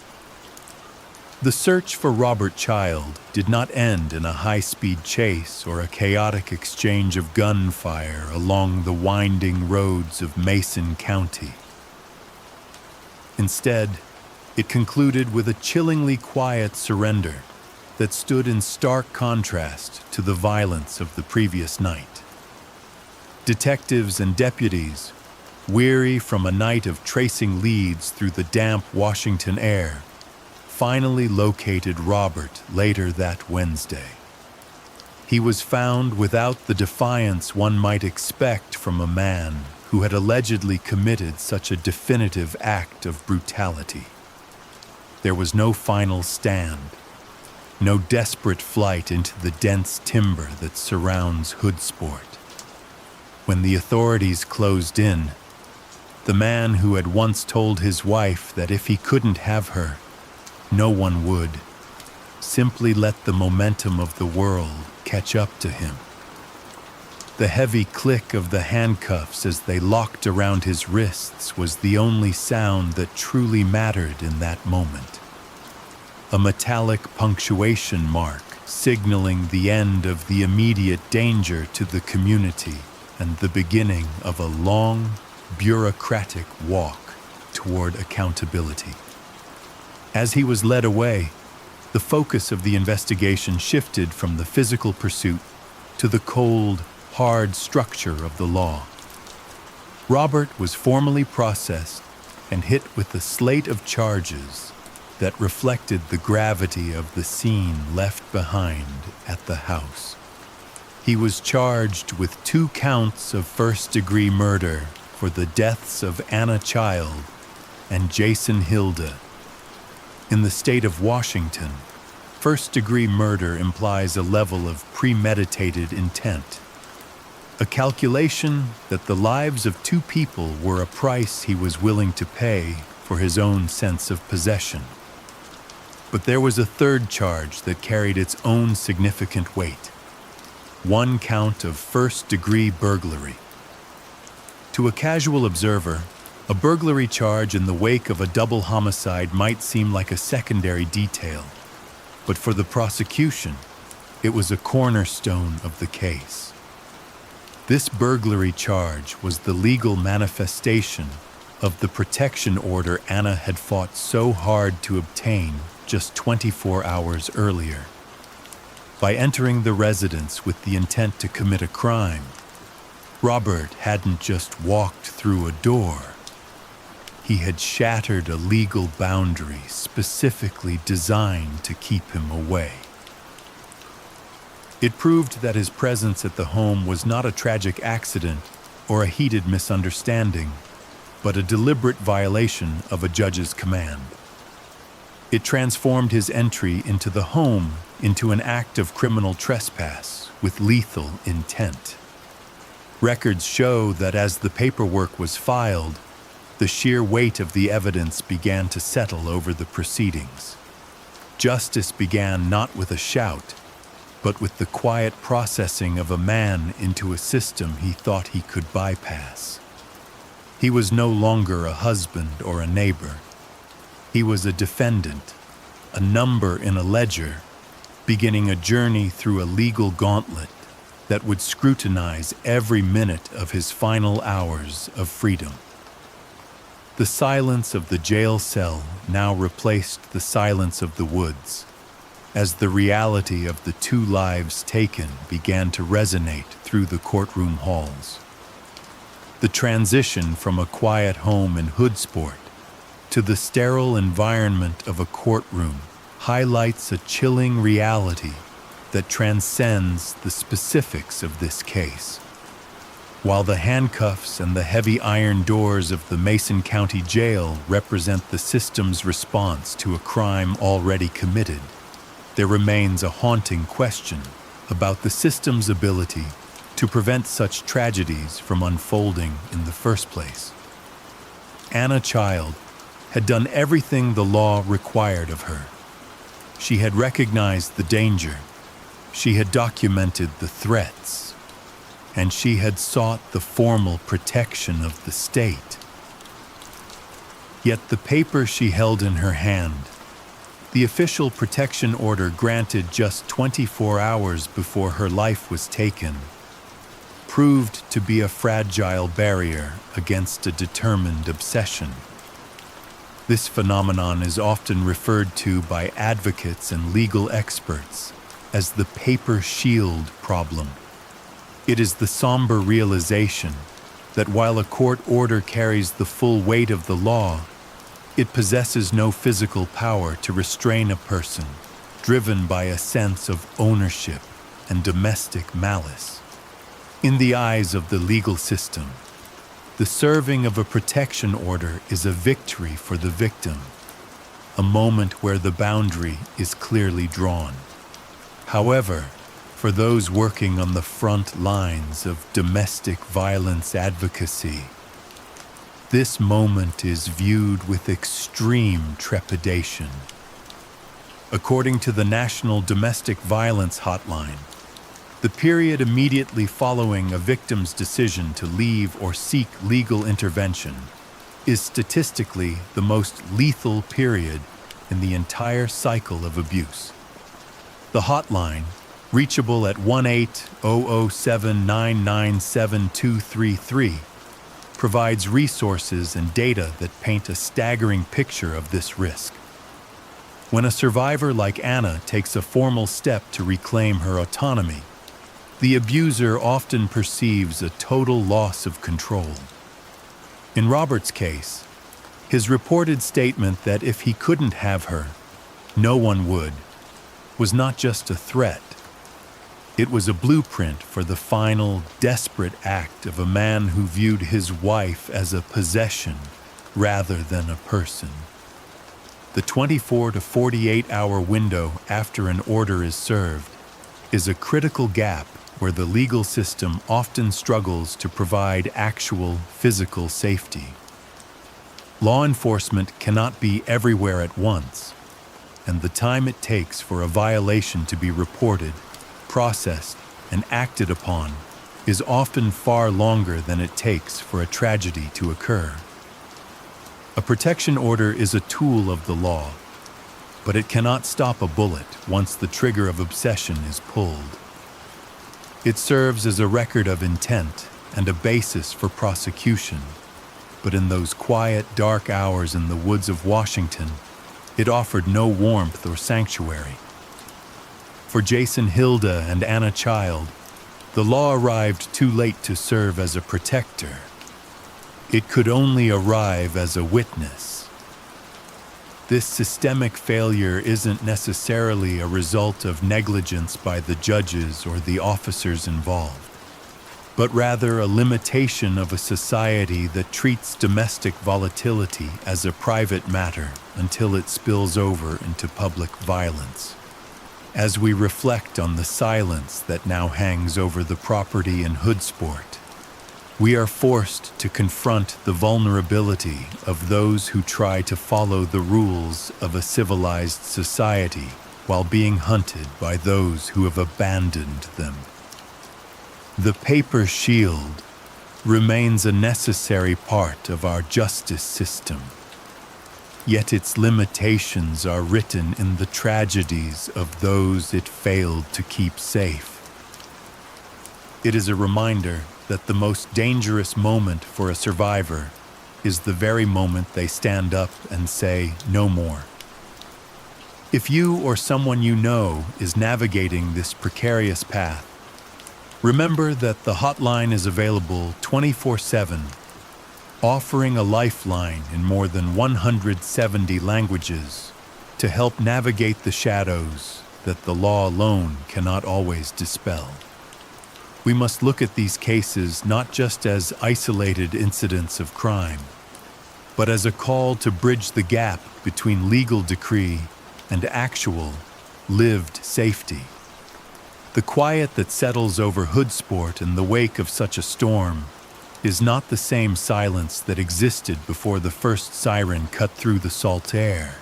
The search for Robert Child did not end in a high-speed chase or a chaotic exchange of gunfire along the winding roads of Mason County. Instead, it concluded with a chillingly quiet surrender that stood in stark contrast to the violence of the previous night. Detectives and deputies, weary from a night of tracing leads through the damp Washington air, finally located Robert later that Wednesday. He was found without the defiance one might expect from a man who had allegedly committed such a definitive act of brutality. There was no final stand, no desperate flight into the dense timber that surrounds Hoodsport. When the authorities closed in, the man who had once told his wife that if he couldn't have her, no one would, simply let the momentum of the world catch up to him. The heavy click of the handcuffs as they locked around his wrists was the only sound that truly mattered in that moment. A metallic punctuation mark signaling the end of the immediate danger to the community and the beginning of a long, bureaucratic walk toward accountability. As he was led away, the focus of the investigation shifted from the physical pursuit to the cold, hard structure of the law. Robert was formally processed and hit with a slate of charges that reflected the gravity of the scene left behind at the house. He was charged with 2 counts of first-degree murder for the deaths of Anna Child and Jason Hilda. In the state of Washington, first-degree murder implies a level of premeditated intent, a calculation that the lives of 2 people were a price he was willing to pay for his own sense of possession. But there was a 3rd charge that carried its own significant weight: 1 count of first-degree burglary. To a casual observer, a burglary charge in the wake of a double homicide might seem like a secondary detail, but for the prosecution, it was a cornerstone of the case. This burglary charge was the legal manifestation of the protection order Anna had fought so hard to obtain just 24 hours earlier. By entering the residence with the intent to commit a crime, Robert hadn't just walked through a door. He had shattered a legal boundary specifically designed to keep him away. It proved that his presence at the home was not a tragic accident or a heated misunderstanding, but a deliberate violation of a judge's command. It transformed his entry into the home into an act of criminal trespass with lethal intent. Records show that as the paperwork was filed, the sheer weight of the evidence began to settle over the proceedings. Justice began not with a shout, but with the quiet processing of a man into a system he thought he could bypass. He was no longer a husband or a neighbor. He was a defendant, a number in a ledger, beginning a journey through a legal gauntlet that would scrutinize every minute of his final hours of freedom. The silence of the jail cell now replaced the silence of the woods, as the reality of the 2 lives taken began to resonate through the courtroom halls. The transition from a quiet home in Hoodsport to the sterile environment of a courtroom highlights a chilling reality that transcends the specifics of this case. While the handcuffs and the heavy iron doors of the Mason County Jail represent the system's response to a crime already committed, there remains a haunting question about the system's ability to prevent such tragedies from unfolding in the first place. Anna Child had done everything the law required of her. She had recognized the danger, she had documented the threats, and she had sought the formal protection of the state. Yet the paper she held in her hand, the official protection order granted just 24 hours before her life was taken, proved to be a fragile barrier against a determined obsession. This phenomenon is often referred to by advocates and legal experts as the paper shield problem. It is the somber realization that while a court order carries the full weight of the law, it possesses no physical power to restrain a person driven by a sense of ownership and domestic malice. In the eyes of the legal system, the serving of a protection order is a victory for the victim, a moment where the boundary is clearly drawn. However, for those working on the front lines of domestic violence advocacy, this moment is viewed with extreme trepidation. According to the National Domestic Violence Hotline, the period immediately following a victim's decision to leave or seek legal intervention is statistically the most lethal period in the entire cycle of abuse. The hotline, reachable at 1-800-799-7233, provides resources and data that paint a staggering picture of this risk. When a survivor like Anna takes a formal step to reclaim her autonomy, the abuser often perceives a total loss of control. In Robert's case, his reported statement that if he couldn't have her, no one would, was not just a threat. It was a blueprint for the final, desperate act of a man who viewed his wife as a possession rather than a person. The 24 to 48-hour window after an order is served is a critical gap where the legal system often struggles to provide actual physical safety. Law enforcement cannot be everywhere at once, and the time it takes for a violation to be reported, processed, and acted upon is often far longer than it takes for a tragedy to occur. A protection order is a tool of the law, but it cannot stop a bullet once the trigger of obsession is pulled. It serves as a record of intent and a basis for prosecution, but in those quiet, dark hours in the woods of Washington, it offered no warmth or sanctuary. For Jason Hilda and Anna Child, the law arrived too late to serve as a protector. It could only arrive as a witness. This systemic failure isn't necessarily a result of negligence by the judges or the officers involved, but rather a limitation of a society that treats domestic volatility as a private matter until it spills over into public violence. As we reflect on the silence that now hangs over the property in Hoodsport, we are forced to confront the vulnerability of those who try to follow the rules of a civilized society while being hunted by those who have abandoned them. The paper shield remains a necessary part of our justice system, yet its limitations are written in the tragedies of those it failed to keep safe. It is a reminder that the most dangerous moment for a survivor is the very moment they stand up and say, "No more." If you or someone you know is navigating this precarious path, remember that the hotline is available 24/7, offering a lifeline in more than 170 languages to help navigate the shadows that the law alone cannot always dispel. We must look at these cases not just as isolated incidents of crime, but as a call to bridge the gap between legal decree and actual, lived safety. The quiet that settles over Hoodsport in the wake of such a storm is not the same silence that existed before the first siren cut through the salt air.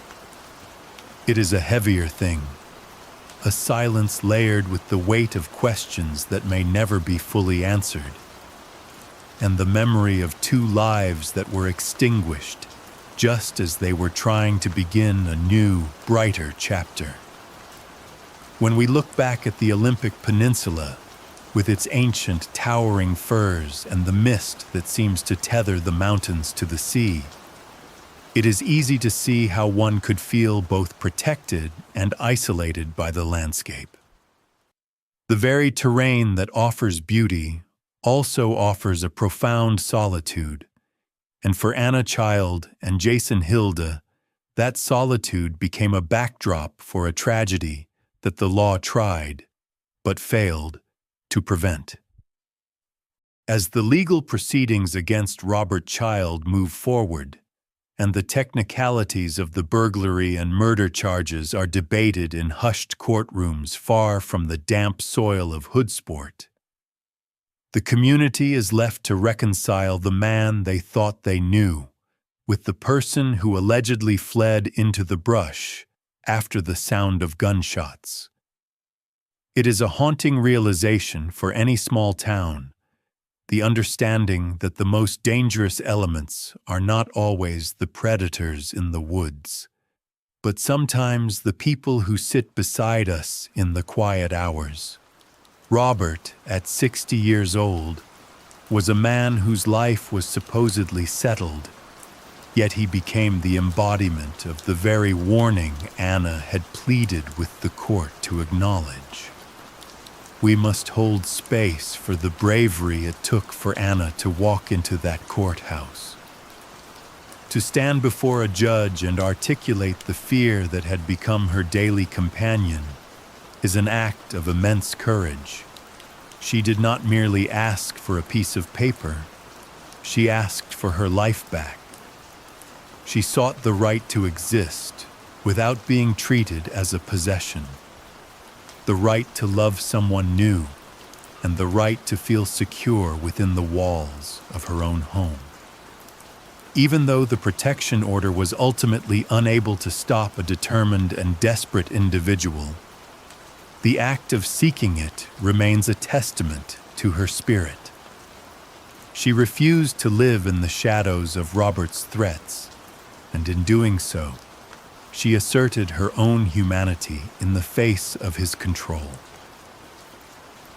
It is a heavier thing, a silence layered with the weight of questions that may never be fully answered, and the memory of two lives that were extinguished just as they were trying to begin a new, brighter chapter. When we look back at the Olympic Peninsula, with its ancient, towering firs and the mist that seems to tether the mountains to the sea, it is easy to see how one could feel both protected and isolated by the landscape. The very terrain that offers beauty also offers a profound solitude, and for Anna Child and Jason Hilda, that solitude became a backdrop for a tragedy that the law tried, but failed, to prevent. As the legal proceedings against Robert Child move forward, and the technicalities of the burglary and murder charges are debated in hushed courtrooms far from the damp soil of Hoodsport, the community is left to reconcile the man they thought they knew with the person who allegedly fled into the brush after the sound of gunshots. It is a haunting realization for any small town, the understanding that the most dangerous elements are not always the predators in the woods, but sometimes the people who sit beside us in the quiet hours. Robert, at 60 years old, was a man whose life was supposedly settled, yet he became the embodiment of the very warning Anna had pleaded with the court to acknowledge. We must hold space for the bravery it took for Anna to walk into that courthouse. To stand before a judge and articulate the fear that had become her daily companion is an act of immense courage. She did not merely ask for a piece of paper, she asked for her life back. She sought the right to exist without being treated as a possession, the right to love someone new, and the right to feel secure within the walls of her own home. Even though the protection order was ultimately unable to stop a determined and desperate individual, the act of seeking it remains a testament to her spirit. She refused to live in the shadows of Robert's threats, and in doing so, she asserted her own humanity in the face of his control.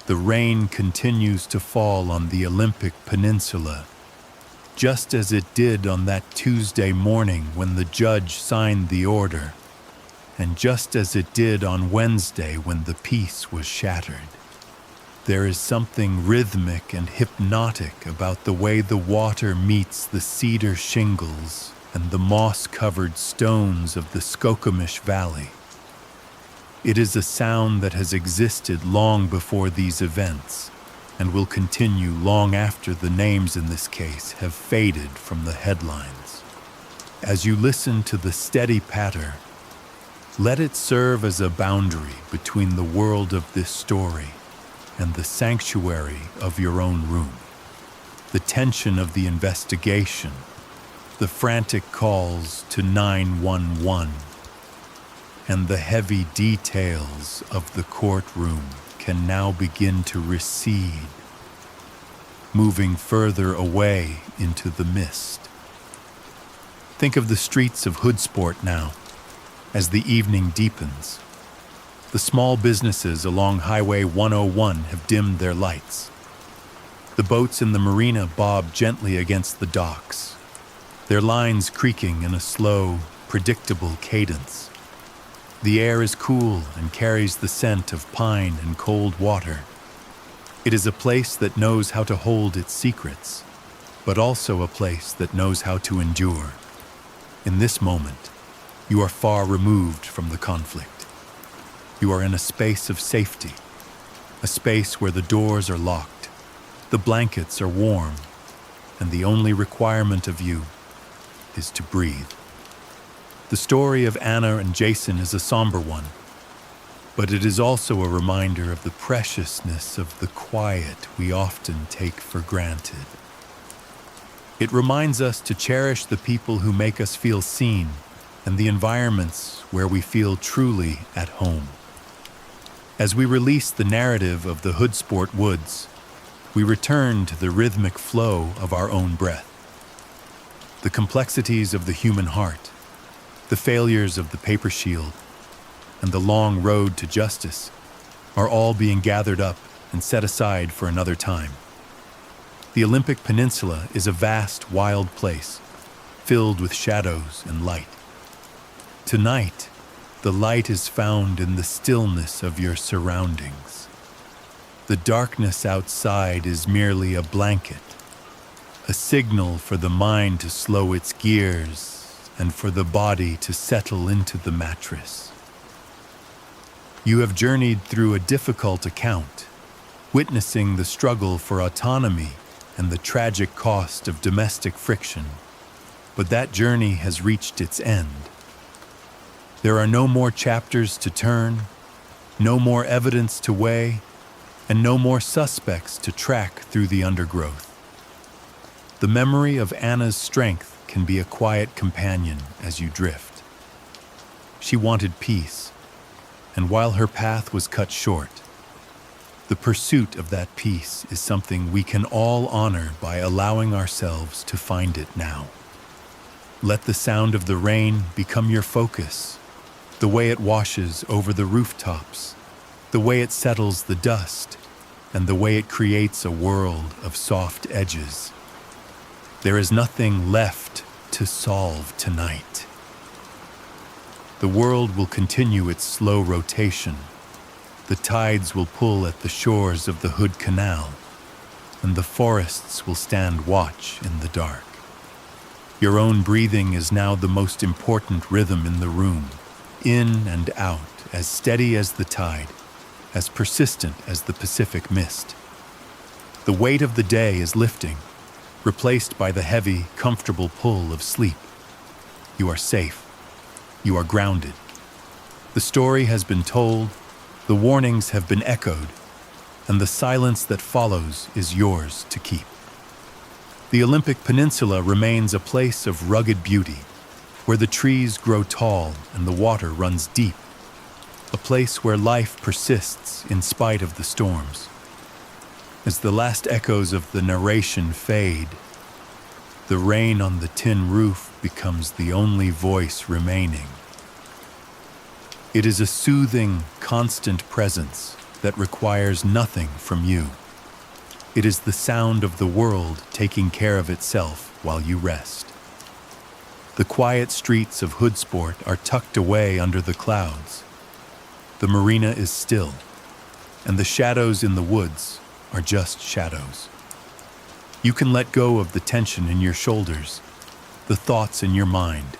The rain continues to fall on the Olympic Peninsula, just as it did on that Tuesday morning when the judge signed the order, and just as it did on Wednesday when the peace was shattered. There is something rhythmic and hypnotic about the way the water meets the cedar shingles and the moss-covered stones of the Skokomish Valley. It is a sound that has existed long before these events, and will continue long after the names in this case have faded from the headlines. As you listen to the steady patter, let it serve as a boundary between the world of this story and the sanctuary of your own room. The tension of the investigation, the frantic calls to 911, and the heavy details of the courtroom can now begin to recede, moving further away into the mist. Think of the streets of Hoodsport now, as the evening deepens. The small businesses along Highway 101 have dimmed their lights. The boats in the marina bob gently against the docks, their lines creaking in a slow, predictable cadence. The air is cool and carries the scent of pine and cold water. It is a place that knows how to hold its secrets, but also a place that knows how to endure. In this moment, you are far removed from the conflict. You are in a space of safety, a space where the doors are locked, the blankets are warm, and the only requirement of you is to breathe. The story of Anna and Jason is a somber one, but it is also a reminder of the preciousness of the quiet we often take for granted. It reminds us to cherish the people who make us feel seen and the environments where we feel truly at home. As we release the narrative of the Hoodsport Woods, we return to the rhythmic flow of our own breath. The complexities of the human heart, the failures of the paper shield, and the long road to justice are all being gathered up and set aside for another time. The Olympic Peninsula is a vast, wild place, filled with shadows and light. Tonight, the light is found in the stillness of your surroundings. The darkness outside is merely a blanket, a signal for the mind to slow its gears and for the body to settle into the mattress. You have journeyed through a difficult account, witnessing the struggle for autonomy and the tragic cost of domestic friction, but that journey has reached its end. There are no more chapters to turn, no more evidence to weigh, and no more suspects to track through the undergrowth. The memory of Anna's strength can be a quiet companion as you drift. She wanted peace, and while her path was cut short, the pursuit of that peace is something we can all honor by allowing ourselves to find it now. Let the sound of the rain become your focus, the way it washes over the rooftops, the way it settles the dust, and the way it creates a world of soft edges. There is nothing left to solve tonight. The world will continue its slow rotation. The tides will pull at the shores of the Hood Canal, and the forests will stand watch in the dark. Your own breathing is now the most important rhythm in the room, in and out, as steady as the tide, as persistent as the Pacific mist. The weight of the day is lifting, replaced by the heavy, comfortable pull of sleep. You are safe. You are grounded. The story has been told, the warnings have been echoed, and the silence that follows is yours to keep. The Olympic Peninsula remains a place of rugged beauty, where the trees grow tall and the water runs deep, a place where life persists in spite of the storms. As the last echoes of the narration fade, the rain on the tin roof becomes the only voice remaining. It is a soothing, constant presence that requires nothing from you. It is the sound of the world taking care of itself while you rest. The quiet streets of Hoodsport are tucked away under the clouds. The marina is still, and the shadows in the woods are just shadows. You can let go of the tension in your shoulders, the thoughts in your mind,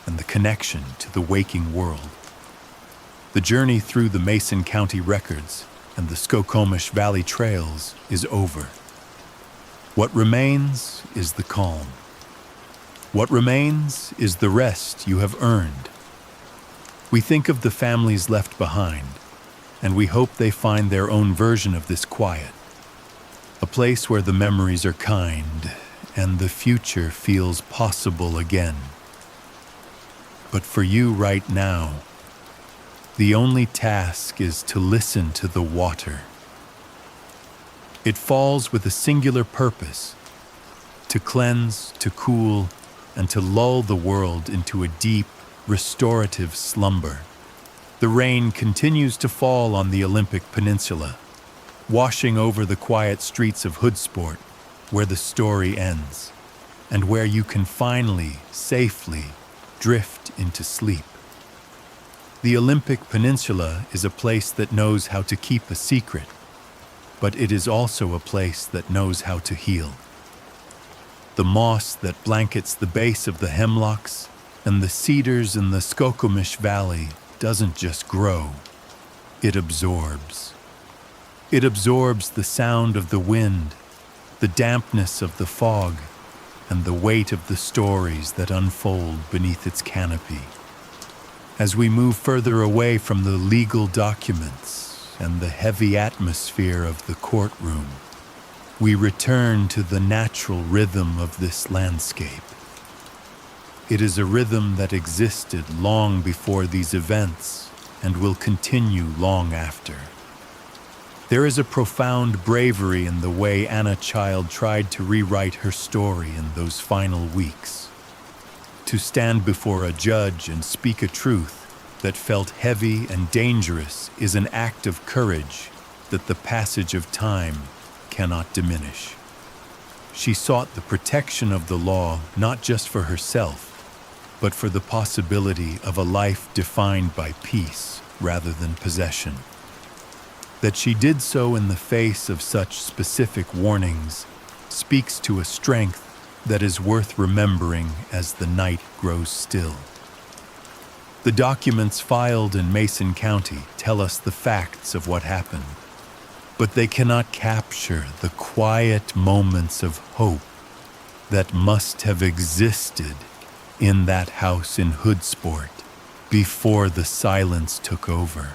and the connection to the waking world. The journey through the Mason County records and the Skokomish Valley trails is over. What remains is the calm. What remains is the rest you have earned. We think of the families left behind, and we hope they find their own version of this quiet, a place where the memories are kind and the future feels possible again. But for you right now, the only task is to listen to the water. It falls with a singular purpose: to cleanse, to cool, and to lull the world into a deep, restorative slumber. The rain continues to fall on the Olympic Peninsula, washing over the quiet streets of Hoodsport, where the story ends, and where you can finally, safely, drift into sleep. The Olympic Peninsula is a place that knows how to keep a secret, but it is also a place that knows how to heal. The moss that blankets the base of the hemlocks and the cedars in the Skokomish Valley doesn't just grow, it absorbs. It absorbs the sound of the wind, the dampness of the fog, and the weight of the stories that unfold beneath its canopy. As we move further away from the legal documents and the heavy atmosphere of the courtroom, we return to the natural rhythm of this landscape. It is a rhythm that existed long before these events and will continue long after. There is a profound bravery in the way Anna Child tried to rewrite her story in those final weeks. To stand before a judge and speak a truth that felt heavy and dangerous is an act of courage that the passage of time cannot diminish. She sought the protection of the law not just for herself, but for the possibility of a life defined by peace rather than possession. That she did so in the face of such specific warnings speaks to a strength that is worth remembering as the night grows still. The documents filed in Mason County tell us the facts of what happened, but they cannot capture the quiet moments of hope that must have existed in that house in Hoodsport before the silence took over.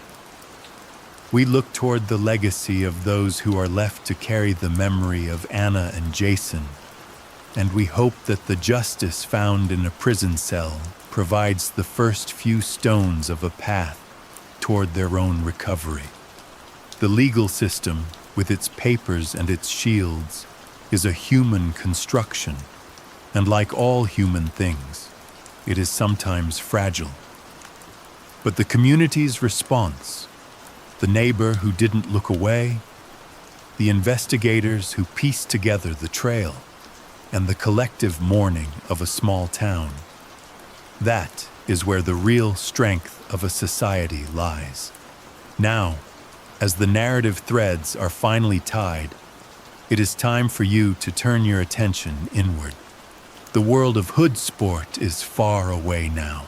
We look toward the legacy of those who are left to carry the memory of Anna and Jason, and we hope that the justice found in a prison cell provides the first few stones of a path toward their own recovery. The legal system, with its papers and its shields, is a human construction, and like all human things, it is sometimes fragile. But the community's response, the neighbor who didn't look away, the investigators who pieced together the trail, and the collective mourning of a small town, that is where the real strength of a society lies. Now, as the narrative threads are finally tied, it is time for you to turn your attention inward. The world of Hoodsport is far away now.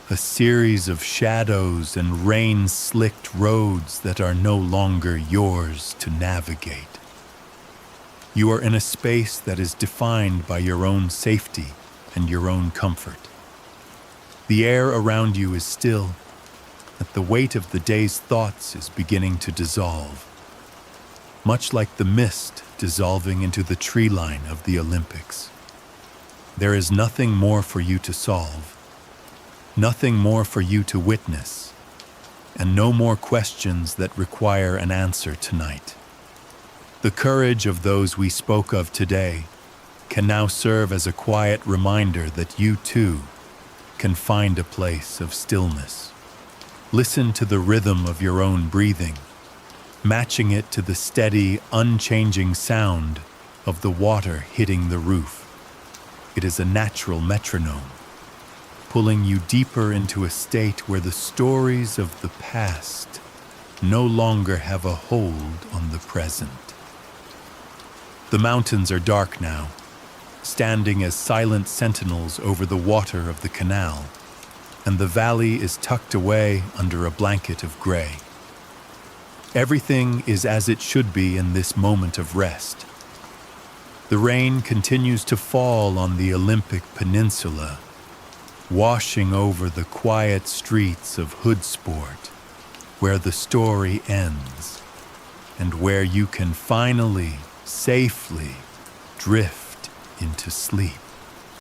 A series of shadows and rain-slicked roads that are no longer yours to navigate. You are in a space that is defined by your own safety and your own comfort. The air around you is still, but the weight of the day's thoughts is beginning to dissolve, much like the mist dissolving into the tree line of the Olympics. There is nothing more for you to solve, nothing more for you to witness, and no more questions that require an answer tonight. The courage of those we spoke of today can now serve as a quiet reminder that you too can find a place of stillness. Listen to the rhythm of your own breathing, matching it to the steady, unchanging sound of the water hitting the roof. It is a natural metronome, pulling you deeper into a state where the stories of the past no longer have a hold on the present. The mountains are dark now, standing as silent sentinels over the water of the canal, and the valley is tucked away under a blanket of gray. Everything is as it should be in this moment of rest. The rain continues to fall on the Olympic Peninsula, washing over the quiet streets of Hoodsport, where the story ends, and where you can finally, safely drift into sleep.